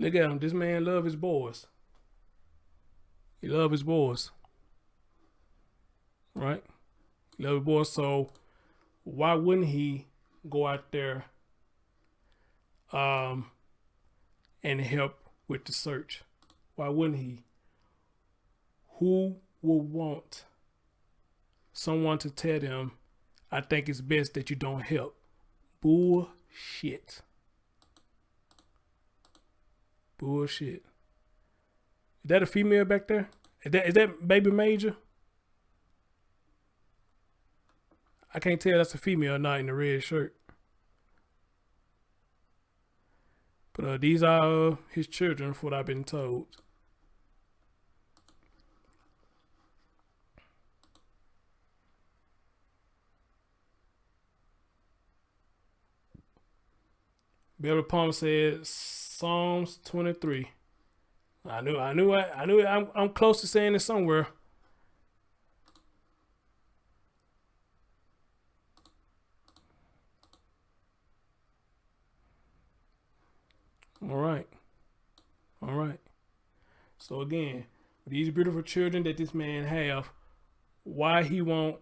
Look at him. This man love his boys. He love his boys. Right? He love his boys. So why wouldn't he go out there and help with the search? Why wouldn't he? Who will want someone to tell them, I think it's best that you don't help? Bullshit. Bullshit. Is that a female back there? Is that baby Major? I can't tell that's a female or not in the red shirt. But these are his children, from what I've been told. Beverly Palmer said Psalms 23. I knew it. I'm close to saying it somewhere. All right. So again, these beautiful children that this man have, why he won't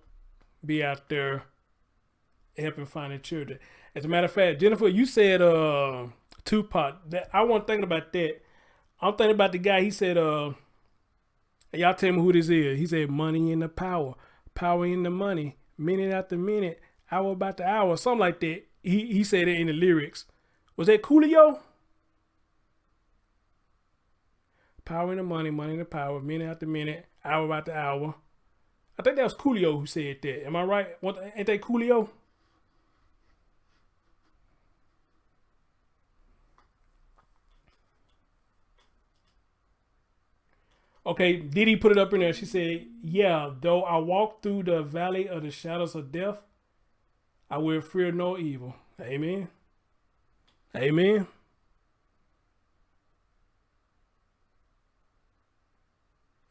be out there helping find the children? As a matter of fact, Jennifer, you said Tupac. That I wasn't thinking about that. I'm thinking about the guy. He said, y'all tell me who this is. He said, money in the power, power in the money, minute after minute, hour by the hour, something like that. He said it in the lyrics. Was that Coolio? Power in the money, money in the power, minute after minute, hour by the hour. I think that was Coolio who said that. Am I right? Ain't that Coolio? Okay, Didi put it up in there. She said, yeah, though I walk through the valley of the shadows of death, I will fear no evil. Amen. Amen.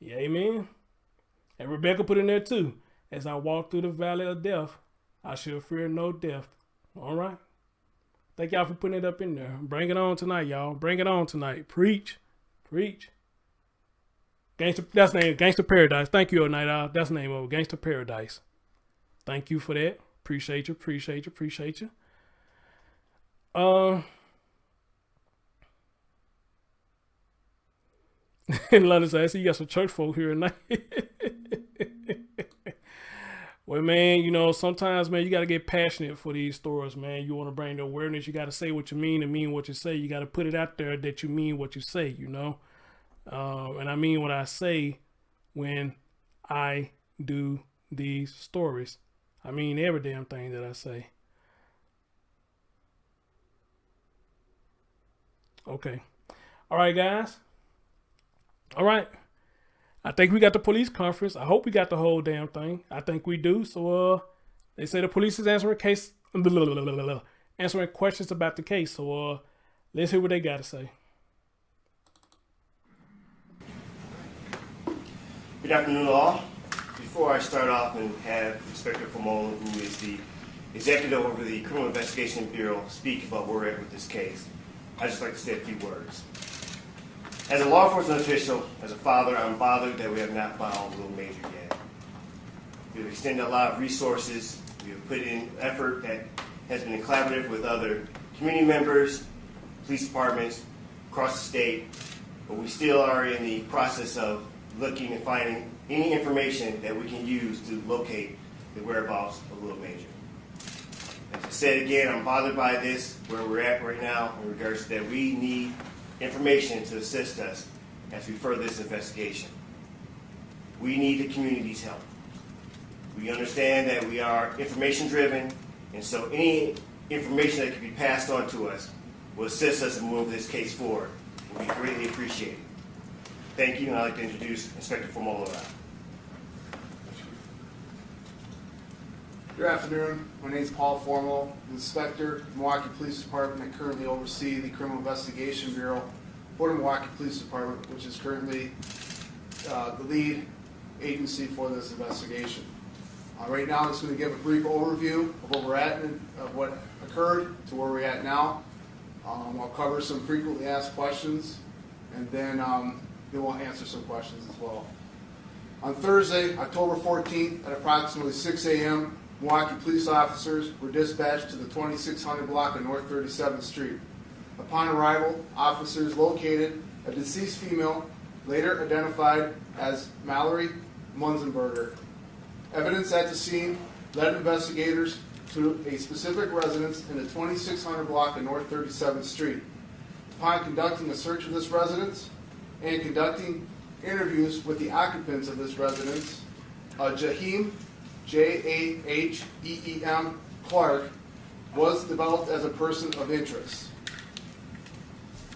Yeah, amen. And Rebecca put in there too. As I walk through the valley of death, I shall fear no death. All right. Thank y'all for putting it up in there. Bring it on tonight, y'all. Bring it on tonight. Preach. Preach. Gangster, that's the name. Gangster Paradise. Thank you, Night Owl. That's the name of it. Gangster Paradise. Thank you for that. Appreciate you. Appreciate you. Appreciate you. In London, so I see you got some church folk here tonight. Well, man, you know, sometimes, man, you got to get passionate for these stories, man. You want to bring the awareness. You got to say what you mean and mean what you say. You got to put it out there that you mean what you say, you know. And I mean what I say when I do these stories. I mean every damn thing that I say. Okay. All right, guys. All right. I think we got the police conference. I hope we got the whole damn thing. I think we do. So they say the police is answering questions about the case. So let's hear what they got to say. Good afternoon, all. Before I start off and have Inspector Fomone, who is the executive over the Criminal Investigation Bureau, speak about where we're at with this case, I'd just like to say a few words. As a law enforcement official, as a father, I'm bothered that we have not found Little Major yet. We've extended a lot of resources. We have put in effort that has been collaborative with other community members, police departments across the state, but we still are in the process of looking and finding any information that we can use to locate the whereabouts of Little Major. As I said again, I'm bothered by this, where we're at right now, in regards to that we need information to assist us as we further this investigation. We need the community's help. We understand that we are information driven, and so any information that can be passed on to us will assist us in moving this case forward. Will be greatly appreciated. Thank you, and I'd like to introduce Inspector Formolo. Good afternoon. My name is Paul Formolo, Inspector, Milwaukee Police Department. I currently oversee the Criminal Investigation Bureau for the Milwaukee Police Department, which is currently the lead agency for this investigation. Right now, I'm just going to give a brief overview of where we're at and of what occurred to where we're at now. I'll cover some frequently asked questions, and then we'll answer some questions as well. On Thursday, October 14th, at approximately 6 a.m., Milwaukee police officers were dispatched to the 2600 block of North 37th Street. Upon arrival, officers located a deceased female, later identified as Mallory Munzenberger. Evidence at the scene led investigators to a specific residence in the 2600 block of North 37th Street. Upon conducting a search of this residence and conducting interviews with the occupants of this residence, Jaheem, Jaheem Clark, was developed as a person of interest.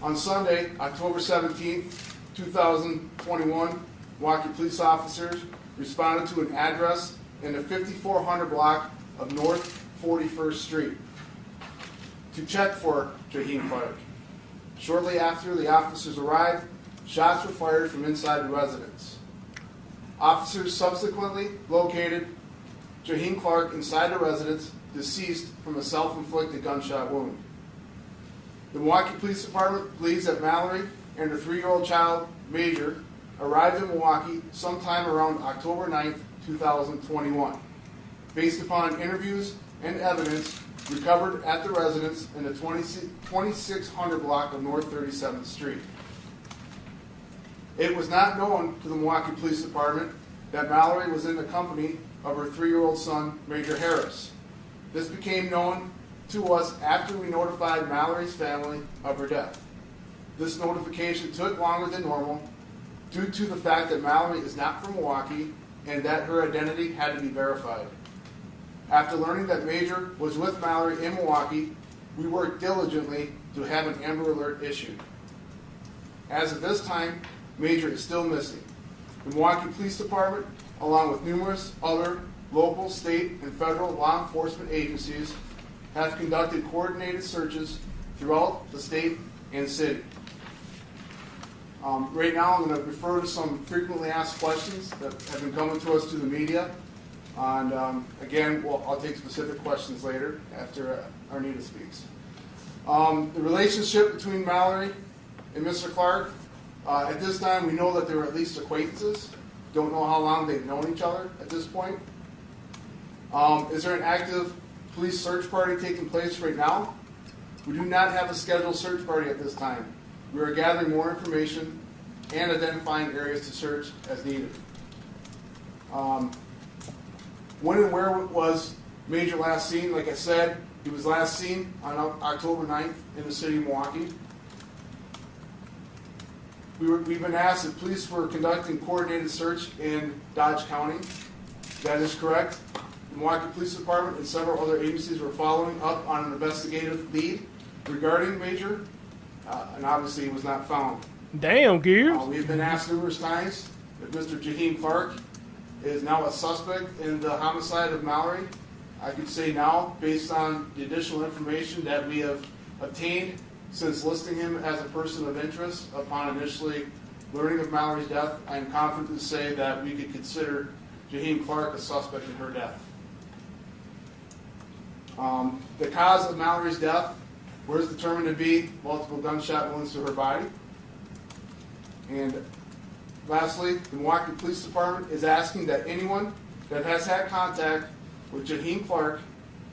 On Sunday, October 17, 2021, Milwaukee police officers responded to an address in the 5400 block of North 41st Street to check for Jaheem Clark. Shortly after the officers arrived, shots were fired from inside the residence. Officers subsequently located Jaheem Clark inside the residence, deceased from a self-inflicted gunshot wound. The Milwaukee Police Department believes that Mallory and her 3-year-old child, Major, arrived in Milwaukee sometime around October 9th, 2021, based upon interviews and evidence recovered at the residence in the 2600 block of North 37th Street. It was not known to the Milwaukee Police Department that Mallory was in the company of her 3-year-old son, Major Harris. This became known to us after we notified Mallory's family of her death. This notification took longer than normal due to the fact that Mallory is not from Milwaukee and that her identity had to be verified. After learning that Major was with Mallory in Milwaukee, we worked diligently to have an Amber Alert issued. As of this time, Major is still missing. The Milwaukee Police Department, along with numerous other local, state, and federal law enforcement agencies, have conducted coordinated searches throughout the state and city. Right now, I'm going to refer to some frequently asked questions that have been coming to us through the media. And again, I'll take specific questions later after Arnita speaks. The relationship between Mallory and Mr. Clark, at this time, we know that they were at least acquaintances. Don't know how long they've known each other at this point. Is there an active police search party taking place right now? We do not have a scheduled search party at this time. We are gathering more information and identifying areas to search as needed. When and where was Major last seen? Like I said, he was last seen on October 9th in the city of Milwaukee. We've been asked if police were conducting coordinated search in Dodge County. That is correct. The Milwaukee Police Department and several other agencies were following up on an investigative lead regarding Major, and obviously he was not found. Damn, Gears. We've been asked numerous times if Mr. Jaheem Clark is now a suspect in the homicide of Mallory. I could say now, based on the additional information that we have obtained since listing him as a person of interest upon initially learning of Mallory's death, I am confident to say that we could consider Jaheem Clark a suspect in her death. The cause of Mallory's death was determined to be multiple gunshot wounds to her body. And lastly, the Milwaukee Police Department is asking that anyone that has had contact with Jaheim Clark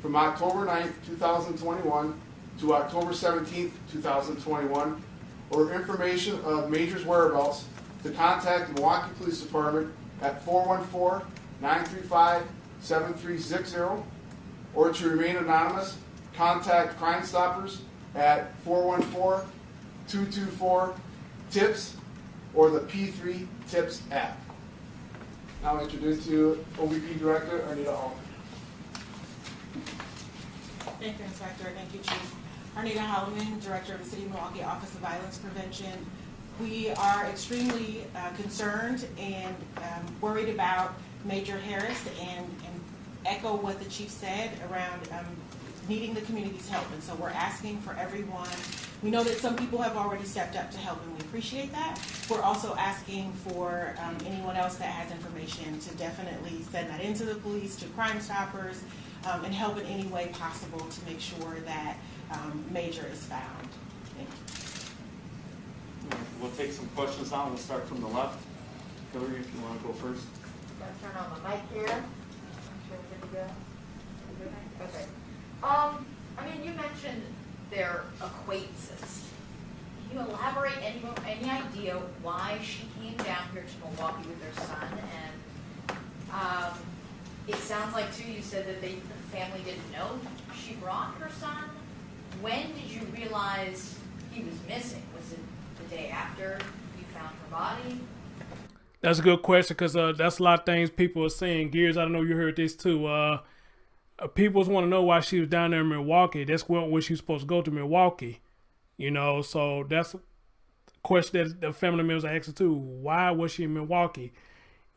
from October 9th, 2021 to October 17th, 2021, or information of Major's whereabouts, to contact the Milwaukee Police Department at 414-935-7360, or to remain anonymous, contact Crime Stoppers at 414-224-TIPS or the P3 TIPS app. Now I introduce to you OVP Director Arnita Hall. Thank you, Inspector. Thank you, Chief. Arnita Holloman, Director of the City of Milwaukee Office of Violence Prevention. We are extremely concerned and worried about Major Harris and echo what the Chief said around needing the community's help. And so we're asking for everyone. We know that some people have already stepped up to help, and we appreciate that. We're also asking for anyone else that has information to definitely send that into the police, to Crime Stoppers, and help in any way possible to make sure that Major is found. Thank you. We'll take some questions now. We'll start from the left. Hillary, if you want to go first. I'm going to turn on the mic here. I'm sure we're good to go. Okay. I mean, you mentioned their acquaintances. Can you elaborate any idea why she came down here to Milwaukee with her son? And it sounds like, too, you said that the family didn't know she brought her son. When did you realize he was missing? Was it the day after you found her body? That's a good question, because that's a lot of things people are saying. Gears, I don't know if you heard this too. People want to know why she was down there in Milwaukee. That's where she was supposed to go, to Milwaukee. You know, so that's a question that the family members are asking too. Why was she in Milwaukee?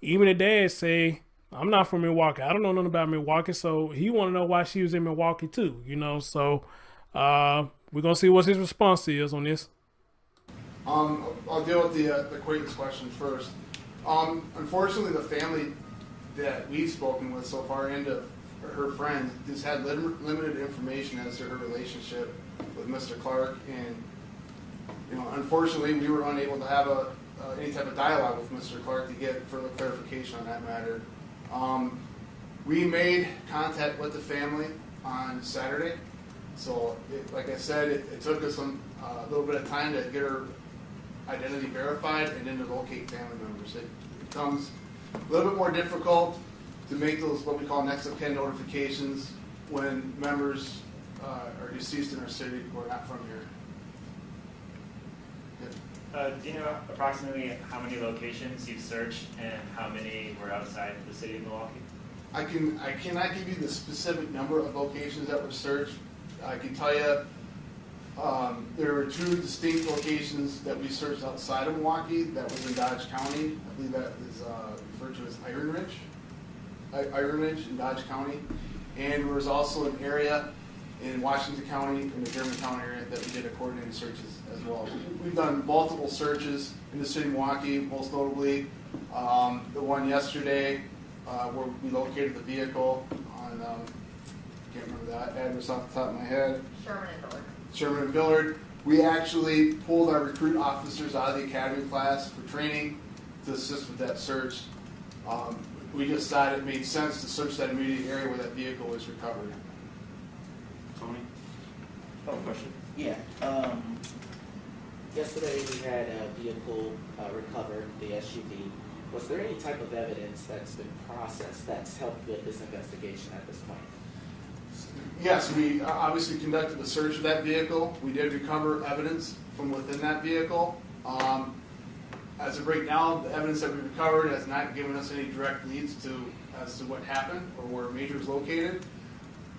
Even the dad say, I'm not from Milwaukee. I don't know nothing about Milwaukee. So he want to know why she was in Milwaukee too, you know. So we're going to see what his response is on this. I'll deal with the acquaintance question first. Unfortunately, the family that we've spoken with so far, and her friends, just had limited information as to her relationship with Mr. Clark, and unfortunately, we were unable to have any type of dialogue with Mr. Clark to get further clarification on that matter. We made contact with the family on Saturday, so like I said, it took us a little bit of time to get her identity verified and then to locate family members. It becomes a little bit more difficult to make those what we call next of kin notifications when members are deceased in our city who are not from here. Do you know approximately how many locations you've searched and how many were outside the city of Milwaukee? I cannot give you the specific number of locations that were searched. I can tell you there were 2 distinct locations that we searched outside of Milwaukee. That was in Dodge County. I believe that is referred to as Iron Ridge in Dodge County. And there was also an area in Washington County, in the Germantown area, that we did a coordinated searches as well. We've done multiple searches in the city of Milwaukee, most notably the one yesterday where we located the vehicle on, can't remember that address off the top of my head. Sherman and Billard. We actually pulled our recruit officers out of the academy class for training to assist with that search. We just thought it made sense to search that immediate area where that vehicle was recovered. Tony? Question. Yeah. Yesterday we had a vehicle recovered, the SUV. Was there any type of evidence that's been processed that's helped with this investigation at this point? Yes, we obviously conducted a search of that vehicle. We did recover evidence from within that vehicle. As of right now, the evidence that we recovered has not given us any direct leads as to what happened or where Major is located.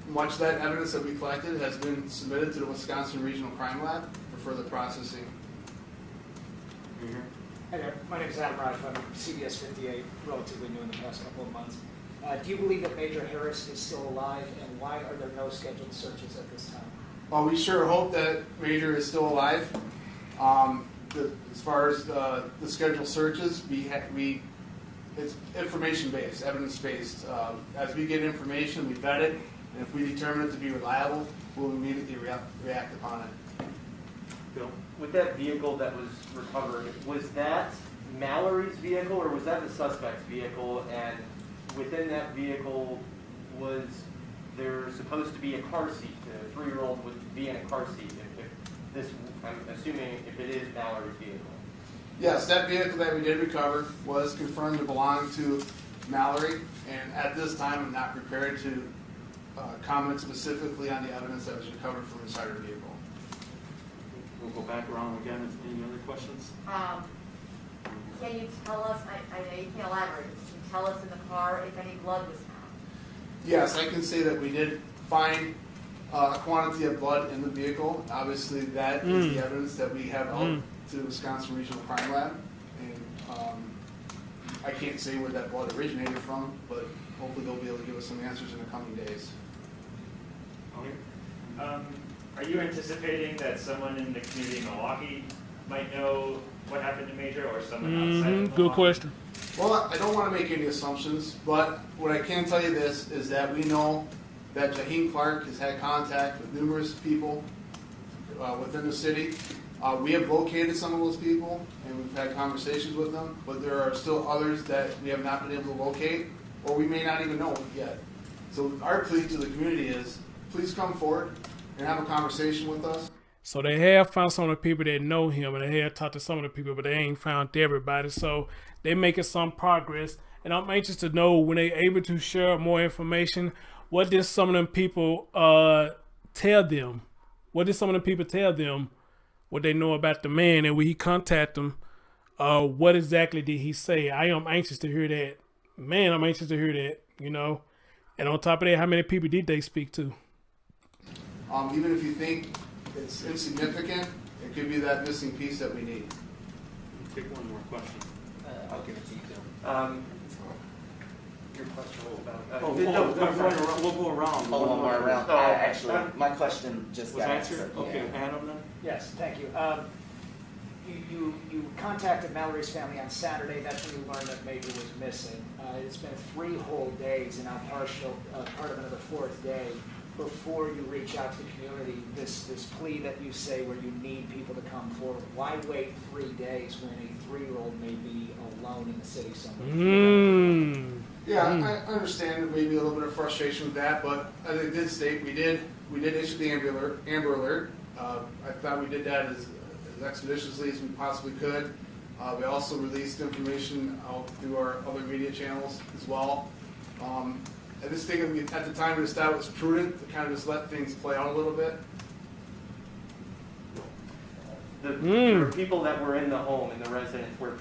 Much of that evidence that we collected has been submitted to the Wisconsin Regional Crime Lab for further processing. Hi there, my name is Adam Raj. I'm CBS 58, relatively new in the past couple of months. Do you believe that Major Harris is still alive, and why are there no scheduled searches at this time? Well, we sure hope that Major is still alive. As far as the scheduled searches, it's information-based, evidence-based. As we get information, we vet it, and if we determine it to be reliable, we'll immediately react upon it. Bill? With that vehicle that was recovered, was that Mallory's vehicle or was that the suspect's vehicle? And within that vehicle, was there supposed to be a car seat? The 3-year-old would be in a car seat if this, I'm assuming, if it is Mallory's vehicle. Yes, that vehicle that we did recover was confirmed to belong to Mallory, and at this time I'm not prepared to comment specifically on the evidence that was recovered from inside her vehicle. We'll go back around again. Any other questions? Can you tell us, I know you can't elaborate, can you tell us in the car if any blood was found? Yes, I can say that we did find a quantity of blood in the vehicle. Obviously, that is the evidence that we have out to the Wisconsin Regional Crime Lab. And I can't say where that blood originated from, but hopefully they'll be able to give us some answers in the coming days. Are you anticipating that someone in the community of Milwaukee might know what happened to Major, or someone outside of Milwaukee? Good question. Well, I don't want to make any assumptions, but what I can tell you this is that we know that Jaheim Clark has had contact with numerous people within the city. We have located some of those people, and we've had conversations with them, but there are still others that we have not been able to locate, or we may not even know yet. So our plea to the community is, please come forward and have a conversation with us. So they have found some of the people that know him, and they have talked to some of the people, but they ain't found everybody. So they're making some progress, and I'm anxious to know when they're able to share more information, what did some of them people tell them? What did some of the people tell them? What they know about the man, and when he contact them, what exactly did he say? I am anxious to hear that. Man, I'm anxious to hear that, you know. And on top of that, how many people did they speak to? Even if you think it's insignificant, it could be that missing piece that we need. Take one more question. I'll give it to you, Bill. Your question about... we'll go around. Oh, one more around. Actually, my question just was got answered. Okay, Adam then? Yes, thank you. You contacted Mallory's family on Saturday. That's when you learned that Major was missing. It's been 3 whole days, and now part of another 4th day before you reach out to the community. This plea that you say where you need people to come forward. Why wait 3 days when a 3-year-old may be alone in the city somewhere? Yeah, I understand maybe a little bit of frustration with that, but as I did state, we did issue the Amber Alert. I thought we did that as expeditiously as we possibly could. We also released information out through our other media channels as well. I just think at the time we just thought it was prudent to kind of just let things play out a little bit. There were people that were in the home, and the residents were...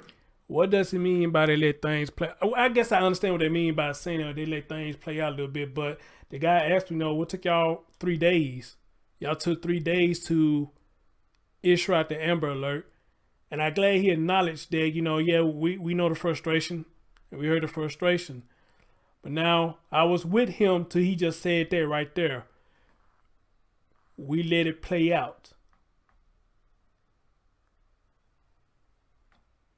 What does it mean by they let things play? I guess I understand what they mean by saying that they let things play out a little bit, but the guy asked me, what took y'all 3 days? Y'all took 3 days to issue out the Amber Alert. And I'm glad he acknowledged that, yeah, we know the frustration, and we heard the frustration. But now I was with him till he just said that right there. We let it play out.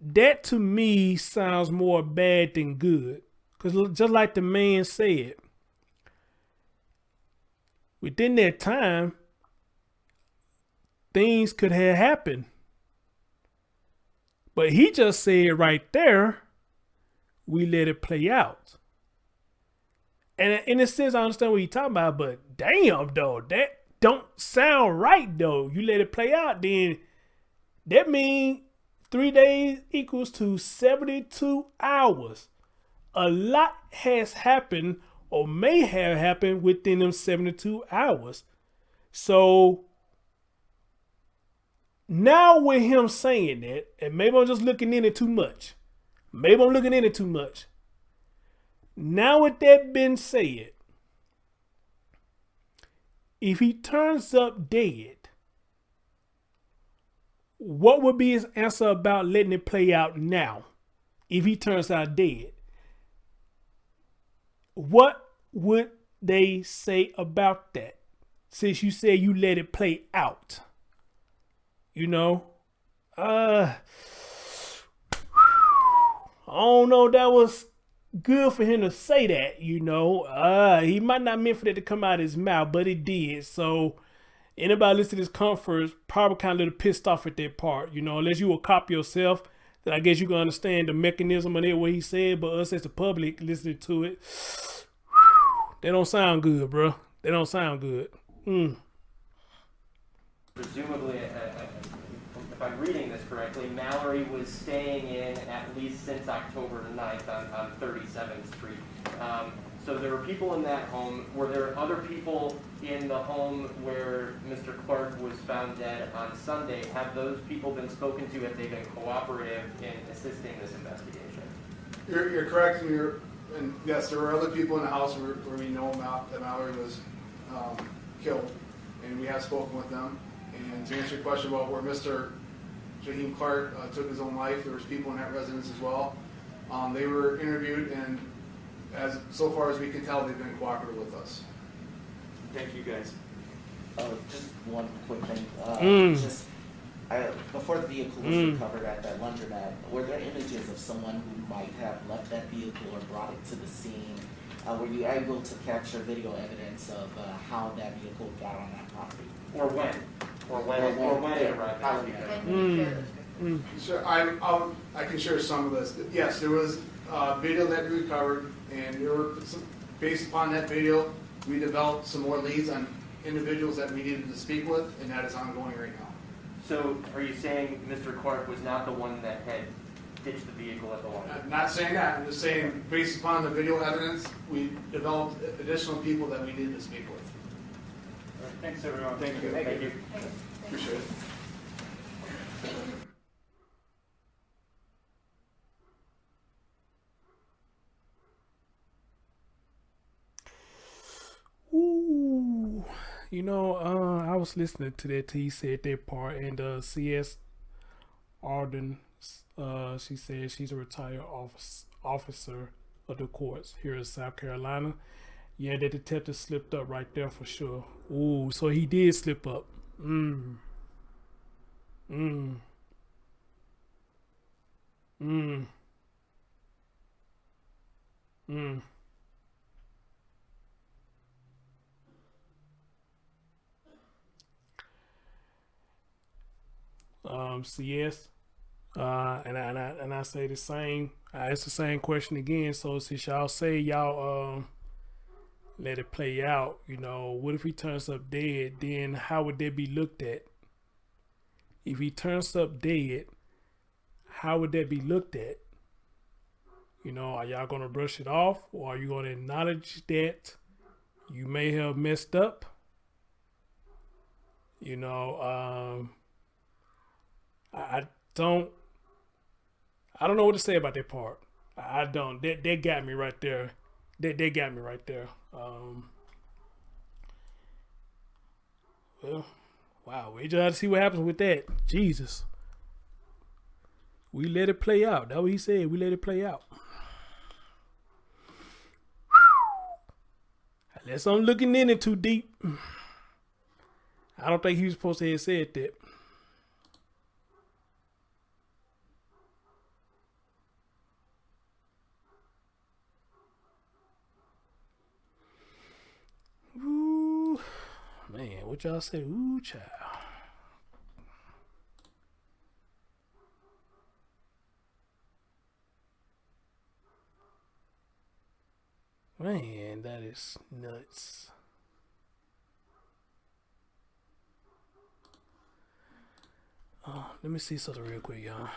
That to me sounds more bad than good. Because just like the man said, within that time, things could have happened. But he just said right there, we let it play out. And in a sense, I understand what you're talking about, but damn, though, that don't sound right, though. You let it play out, then that means 3 days equals to 72 hours. A lot has happened or may have happened within them 72 hours. So now with him saying that, and maybe I'm just looking in it too much. Now with that being said, if he turns up dead, what would be his answer about letting it play out now? If he turns out dead, what would they say about that? Since you said you let it play out, I don't know if that was good for him to say that, He might not meant for that to come out of his mouth, but it did. So anybody listening to this conference probably kind of a little pissed off at that part, you know, unless you a cop yourself, then I guess you can understand the mechanism of it, what he said, but us as the public listening to it, they don't sound good, bro. They don't sound good. Presumably, if I'm reading this correctly, Mallory was staying in at least since October 9th on 37th Street. So there were people in that home. Were there other people in the home where Mr. Clark was found dead on Sunday? Have those people been spoken to? Have they been cooperative in assisting this investigation? You're correct, and yes, there were other people in the house where we know that Mallory was killed, and we have spoken with them. And to answer your question about where Mr. Jaheim Clark took his own life, there was people in that residence as well. They were interviewed, and so far as we can tell, they've been cooperative with us. Thank you, guys. Just one quick thing. Before the vehicle was recovered at that laundromat, were there images of someone who might have left that vehicle or brought it to the scene? Were you able to capture video evidence of how that vehicle got on that property? Or when? Or when it arrived at the vehicle? Sure, I can share some of this. Yes, there was video that we recovered, and there were based upon that video, we developed some more leads on individuals that we needed to speak with, and that is ongoing right now. So are you saying Mr. Clark was not the one that had ditched the vehicle at the laundry? I'm not saying that. I'm just saying based upon the video evidence, we developed additional people that we needed to speak with. All right, thanks, everyone. Thank you. Thank you. Appreciate it. Ooh, you know, I was listening to that till he said that part, and C.S. Arden, she said she's a retired officer of the courts here in South Carolina. Yeah, that detective slipped up right there for sure. Ooh, so he did slip up. CS, and I say the same. I ask the same question again. So since y'all say y'all let it play out, you know, what if he turns up dead? Then how would that be looked at? If he turns up dead, how would that be looked at? You know, are y'all gonna brush it off, or are you gonna acknowledge that you may have messed up? You know, I don't know what to say about that part. I don't. That got me right there. They got me right there. Well, wow. We just have to see what happens with that. Jesus. We let it play out. That's what he said. We let it play out. Unless I'm looking in it too deep. I don't think he was supposed to have said that. Ooh, man, what y'all say? Ooh, child. Man, that is nuts. Let me see something real quick, y'all.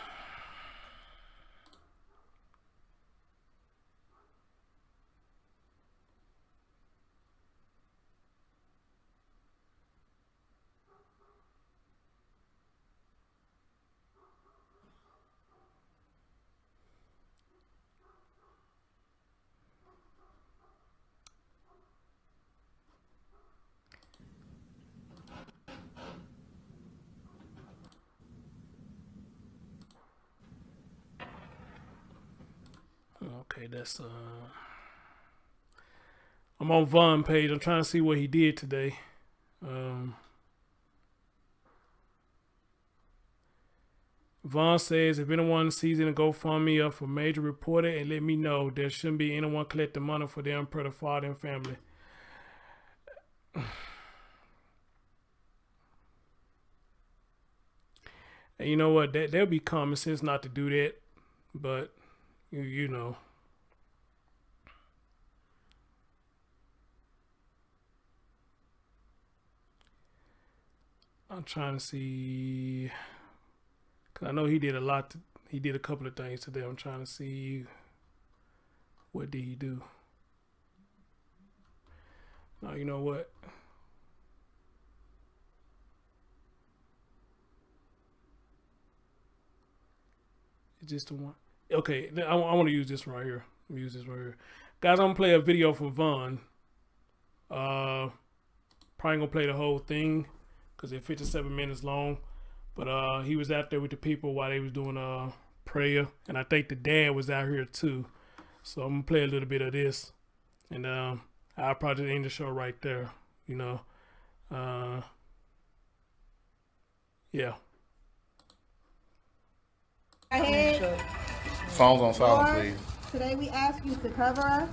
Okay, that's I'm on Vaughn page. I'm trying to see what he did today. Vaughn says, if anyone sees any GoFundMe up for major reporter and let me know. There shouldn't be anyone collecting money for them per the father and family. And you know what? There'll be common sense not to do that, but you know. I'm trying to see, cause I know he did a lot. He did a couple of things today. I'm trying to see, what did he do? No, you know what? It's just the one. Okay, I want to use this one right here. Guys, I'm gonna play a video from Vaughn. Probably gonna play the whole thing, because it's 57 minutes long, but he was out there with the people while they was doing prayer, and I think the dad was out here too. So I'm gonna play a little bit of this, and I'll probably end the show right there. You know, yeah. Phones on silent, please. Today we ask you to cover us.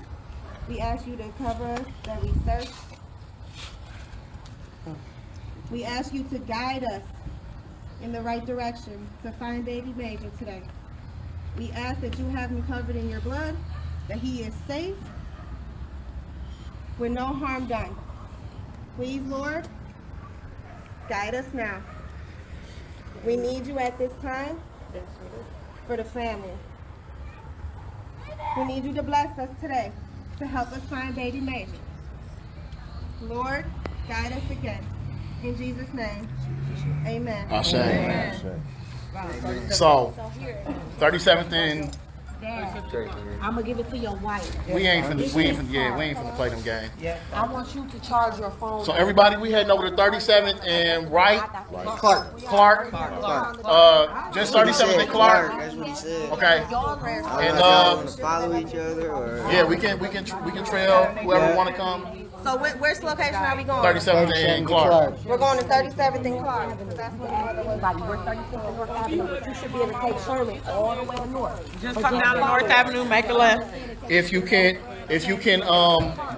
We ask you to cover us that we search. We ask you to guide us in the right direction to find baby Major today. We ask that you have him covered in your blood, that he is safe, with no harm done. Please, Lord, guide us now. We need you at this time for the family. We need you to bless us today to help us find baby Major. Lord, guide us again. In Jesus' name, amen. Ashe. Amen. So, 37th and Dad, I'm gonna give it to your wife. we ain't finna play them games. I want you to charge your phone. So everybody, we heading over to 37th and Clark. Just 37th and Clark. That's what he said. Okay. And follow each other, or yeah, we can trail whoever want to come. So which location are we going? 37th and Clark. We're going to 37th and Clark. That's where the mother was. We're 37th and North Avenue. You should be able to take Sherman all the way to North. Just come down to North Avenue, make a left. If you can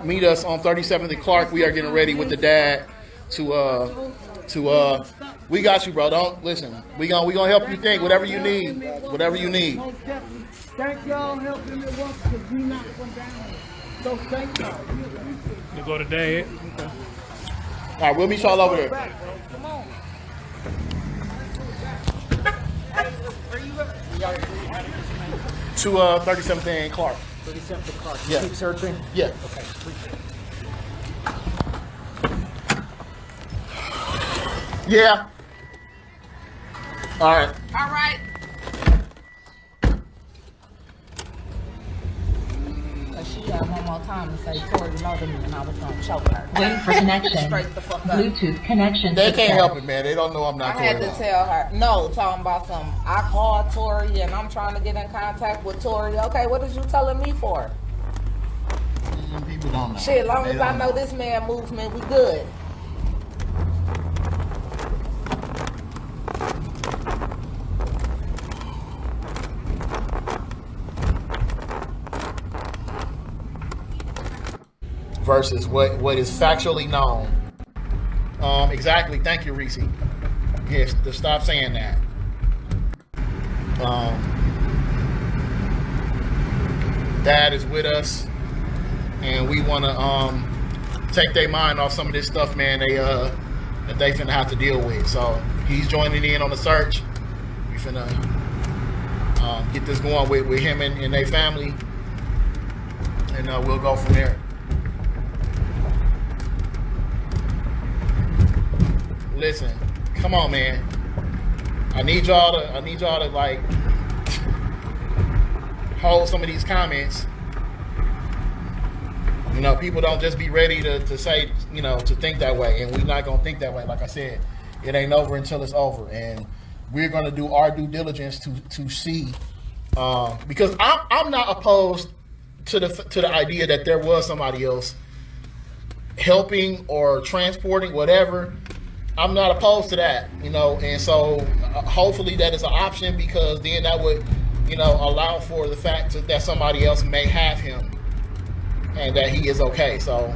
meet us on 37th and Clark, we are getting ready with the dad to we got you, bro. Don't listen. We gonna help you think whatever you need. Thank y'all helping me once, because we not from down here. So thank y'all. You go to dad. Okay. All right, we'll meet y'all over there. Come on. To 37th and Clark. 37th and Clark. Yeah. Keep searching? Yeah. Okay, appreciate it. Yeah. All right. All right. She got one more time to say Tori loaded me and I was going to choke her. Waiting for connection. Straight the fuck up. Bluetooth connection. They can't help it, man. They don't know I'm not I had to tell her. No, talking about something. I called Tori and I'm trying to get in contact with Tori. Okay, what is you telling me for? People don't know. Shit, as long as I know this man movement, we good. Versus what is factually known. Exactly. Thank you, Reese. Yes, to stop saying that. Dad is with us, and we want to take their mind off some of this stuff, man. That they finna have to deal with. So he's joining in on the search. We finna get this going with him and their family, and we'll go from there. Listen, come on, man. I need y'all to like hold some of these comments. You know, people don't just be ready to say, you know, to think that way, and we're not gonna think that way. Like I said, it ain't over until it's over, and we're gonna do our due diligence to see, because I'm not opposed to the idea that there was somebody else helping or transporting, whatever. I'm not opposed to that, you know, and so hopefully that is an option, because then that would, you know, allow for the fact that somebody else may have him and that he is okay. So,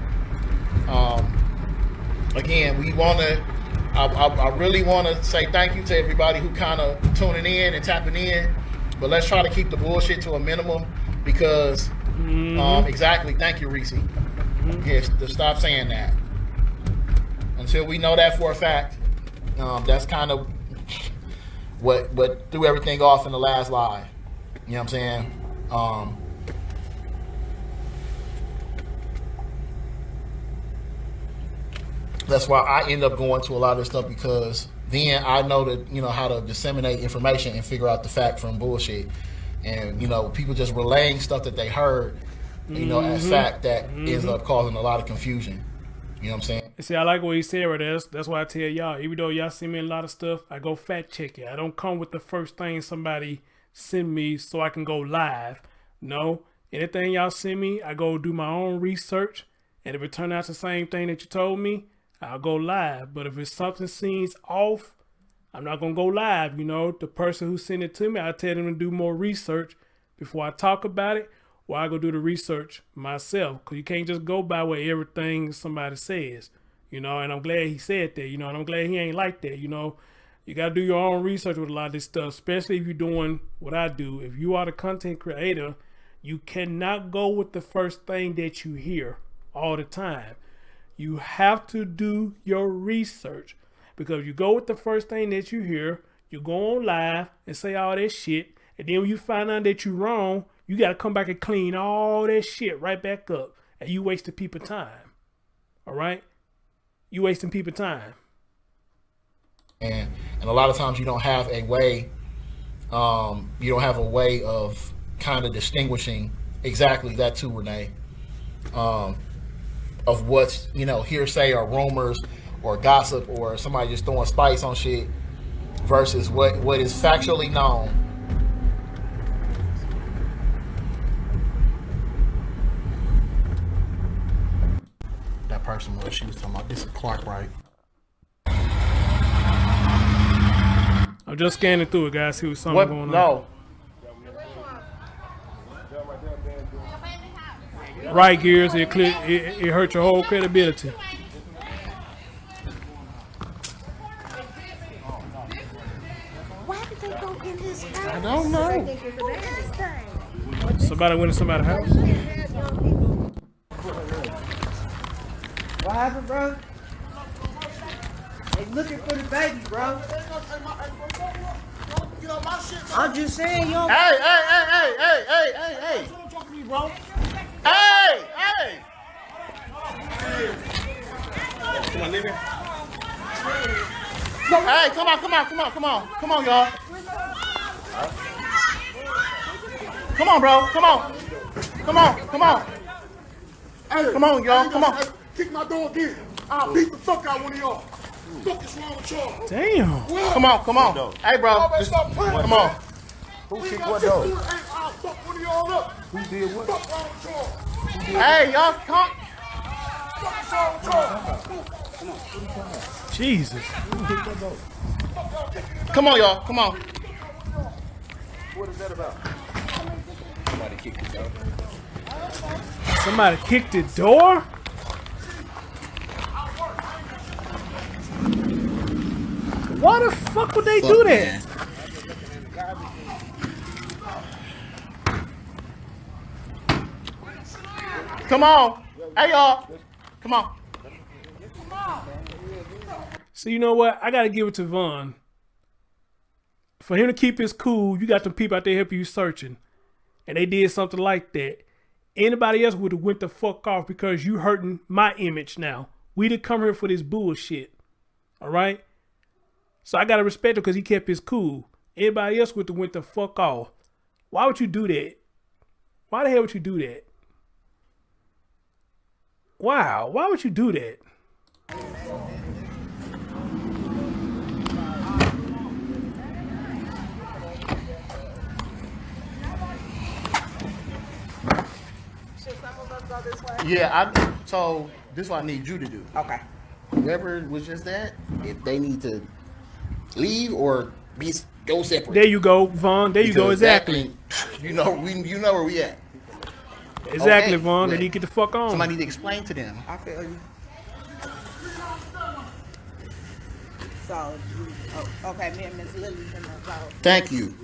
again, we want to I really want to say thank you to everybody who kind of tuning in and tapping in, but let's try to keep the bullshit to a minimum because exactly. Thank you, Reese. Yes, to stop saying that until we know that for a fact. That's kind of what threw everything off in the last live. You know what I'm saying? That's why I end up going to a lot of this stuff because then I know that, you know, how to disseminate information and figure out the fact from bullshit. And, you know, people just relaying stuff that they heard, you know, as fact that ends up causing a lot of confusion. You know what I'm saying? See, I like what he said right there. That's why I tell y'all, even though y'all see me in a lot of stuff, I go fact check it. I don't come with the first thing somebody send me so I can go live. No, anything y'all send me, I go do my own research. And if it turn out the same thing that you told me, I'll go live. But if it's something seems off, I'm not going to go live. You know, the person who sent it to me, I tell them to do more research before I talk about it, or I go do the research myself. Because you can't just go by what everything somebody says, you know, and I'm glad he said that, you know, and I'm glad he ain't like that, you know. You got to do your own research with a lot of this stuff, especially if you're doing what I do. If you are the content creator, you cannot go with the first thing that you hear all the time. You have to do your research, because you go with the first thing that you hear, you go on live and say all that shit, and then when you find out that you're wrong, you got to come back and clean all that shit right back up, and you wasting people time. All right? You wasting people time. And a lot of times you don't have a way, of kind of distinguishing exactly that too, Renee. Of what's, you know, hearsay or rumors or gossip or somebody just throwing spice on shit versus what is factually known. That person was, she was talking about, this is Clark, right? I'm just scanning through it, guys, see what's something going on. No. Right, Gears, it hurt your whole credibility. Why did they go in his house? I don't know. Somebody went in somebody's house. What happened, bro? They looking for the baby, bro. I'm just saying, yo. Hey. Don't talk to me, bro. Hey. Come on, live here. Hey, come on, y'all. Come on, bro. Come on. Hey, come on, y'all. Come on. Kick my dog in. I'll beat the fuck out one of y'all. What the fuck is wrong with y'all? Damn. Come on. Hey, bro. Come on. Who kicked what dog? I'll fuck one of y'all up. Who did what? Fuck wrong with y'all? Hey, y'all, come. Fuck is wrong with y'all? Jesus. Come on, y'all. Come on. What is that about? Somebody kicked the door. Somebody kicked the door? Why the fuck would they do that? Come on. Hey, y'all. Come on. So you know what? I gotta give it to Vaughn. For him to keep his cool, you got them people out there helping you searching. And they did something like that. Anybody else would have went the fuck off because you hurting my image now. We didn't come here for this bullshit. Alright? So I gotta respect him because he kept his cool. Anybody else would have went the fuck off. Why would you do that? Why the hell would you do that? Wow, why would you do that? Yeah, so this is what I need you to do. Okay. Whoever was just that, if they need to leave or go separate. There you go, Vaughn. There you go, exactly. You know where we at. Exactly, Okay, Vaughn. They need to get the fuck on. Somebody need to explain to them. I feel you. So, okay, me and Miss Lily's in the so. Thank you.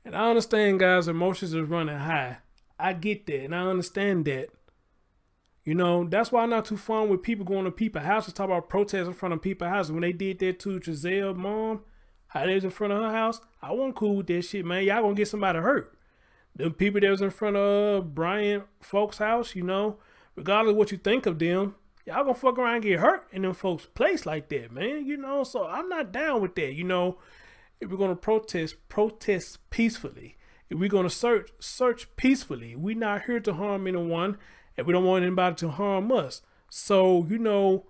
And I understand, guys, emotions is running high. I get that, and I understand that. You know, that's why I'm not too fond with people going to people's houses, talk about protests in front of people's houses. When they did that to Giselle mom, how they was in front of her house, I wasn't cool with that shit, man. Y'all gonna get somebody hurt. The people that was in front of Brian folks' house, you know, regardless of what you think of them, y'all gonna fuck around and get hurt in them folks' place like that, man. You know, so I'm not down with that. You know, if we're gonna protest peacefully. If we're gonna search peacefully. We're not here to harm anyone, and we don't want anybody to harm us. So, you know,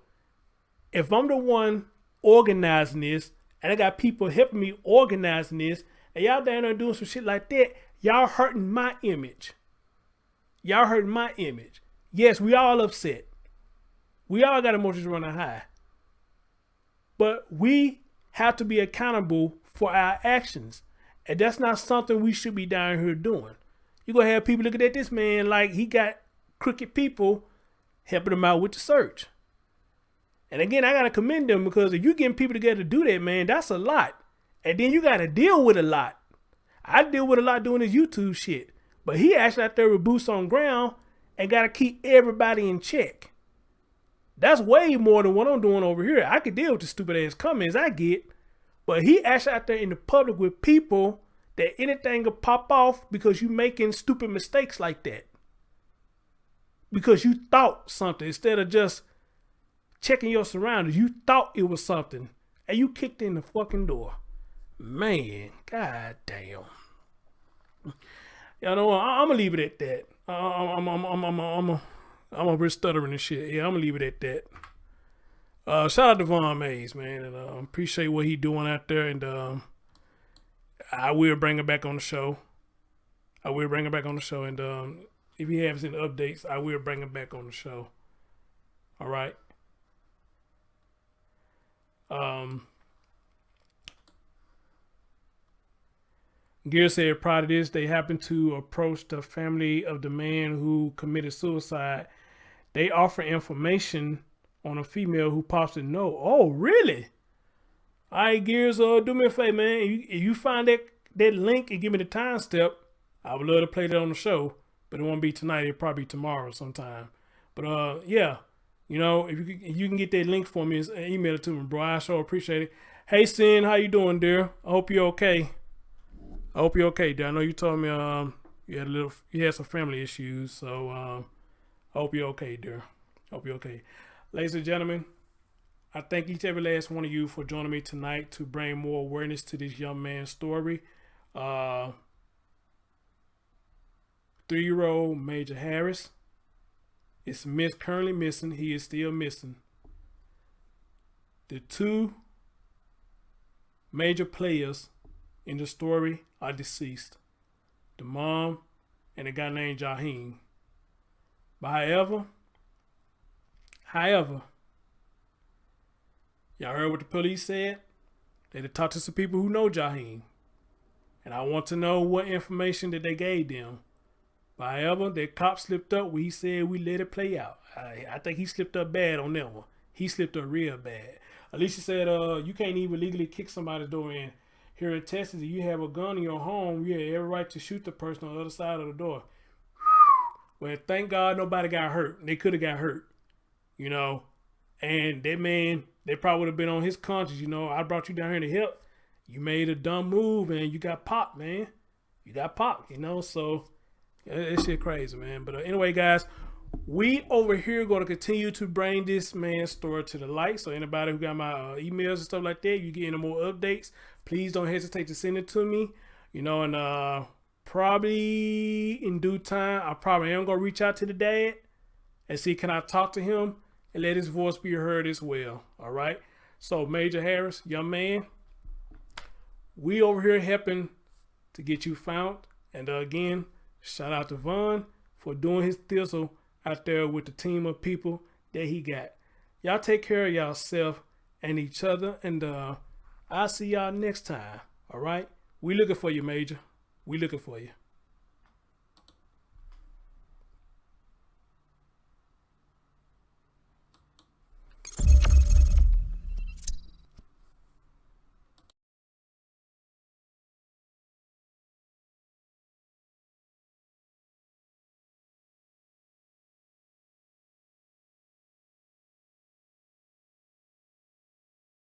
if I'm the one organizing this, and I got people helping me organizing this, and y'all down there doing some shit like that, y'all hurting my image. Y'all hurting my image. Yes, we all upset. We all got emotions running high. But we have to be accountable for our actions. And that's not something we should be down here doing. You're going to have people looking at this man like he got crooked people helping him out with the search. And again, I got to commend them, because if you're getting people together to do that, man, that's a lot. And then you got to deal with a lot. I deal with a lot doing this YouTube shit. But he actually out there with boots on ground and got to keep everybody in check. That's way more than what I'm doing over here. I could deal with the stupid ass comments I get. But he actually out there in the public with people that anything could pop off because you making stupid mistakes like that. Because you thought something instead of just checking your surroundings. You thought it was something and you kicked in the fucking door. Man, god damn. You know, I'm gonna leave it at that. I'm over stuttering and shit. Yeah, I'm gonna leave it at that. Shout out to Von Mays, man, and appreciate what he doing out there. And I will bring him back on the show. And if he has any updates, I will bring him back on the show. All right. Gear said prior to this, they happened to approach the family of the man who committed suicide. They offer information on a female who pops a no. Oh, really? All right, Gears, do me a favor, man. If you find that link and give me the time step, I would love to play that on the show. But it won't be tonight. It'll probably be tomorrow sometime. But yeah, you know, if you can get that link for me, email it to me, bro. I sure appreciate it. Hey, Sin, how you doing, dear? I hope you're okay. Dear. I know you told me you had some family issues, so I hope you're okay, dear. Hope you're okay. Ladies and gentlemen, I thank each and every last one of you for joining me tonight to bring more awareness to this young man's story. 3-year-old Major Harris is currently missing. He is still missing. The two major players in the story are deceased. The mom and a guy named Jaheem. But however, y'all heard what the police said? They had talked to some people who know Jaheem. And I want to know what information that they gave them. But however, the cop slipped up when he said we let it play out. I think he slipped up bad on that one. He slipped up real bad. Alicia said, you can't even legally kick somebody's door in. Here in Texas, if you have a gun in your home, you have every right to shoot the person on the other side of the door. Well, thank God nobody got hurt. They could have got hurt, you know. And that man, they probably would have been on his conscience, you know. I brought you down here to help. You made a dumb move and you got popped, man. You got popped, you know. So, that shit crazy, man. But anyway, guys, we over here going to continue to bring this man's story to the light. So anybody who got my emails and stuff like that, you get any more updates, please don't hesitate to send it to me. You know, and probably in due time, I probably am going to reach out to the dad and see, can I talk to him and let his voice be heard as well. All right. So Major Harris, young man, we over here helping to get you found. And again, shout out to Vaughn for doing his thistle out there with the team of people that he got. Y'all take care of yourself and each other. And I'll see y'all next time. All right? We looking for you, Major. We looking for you.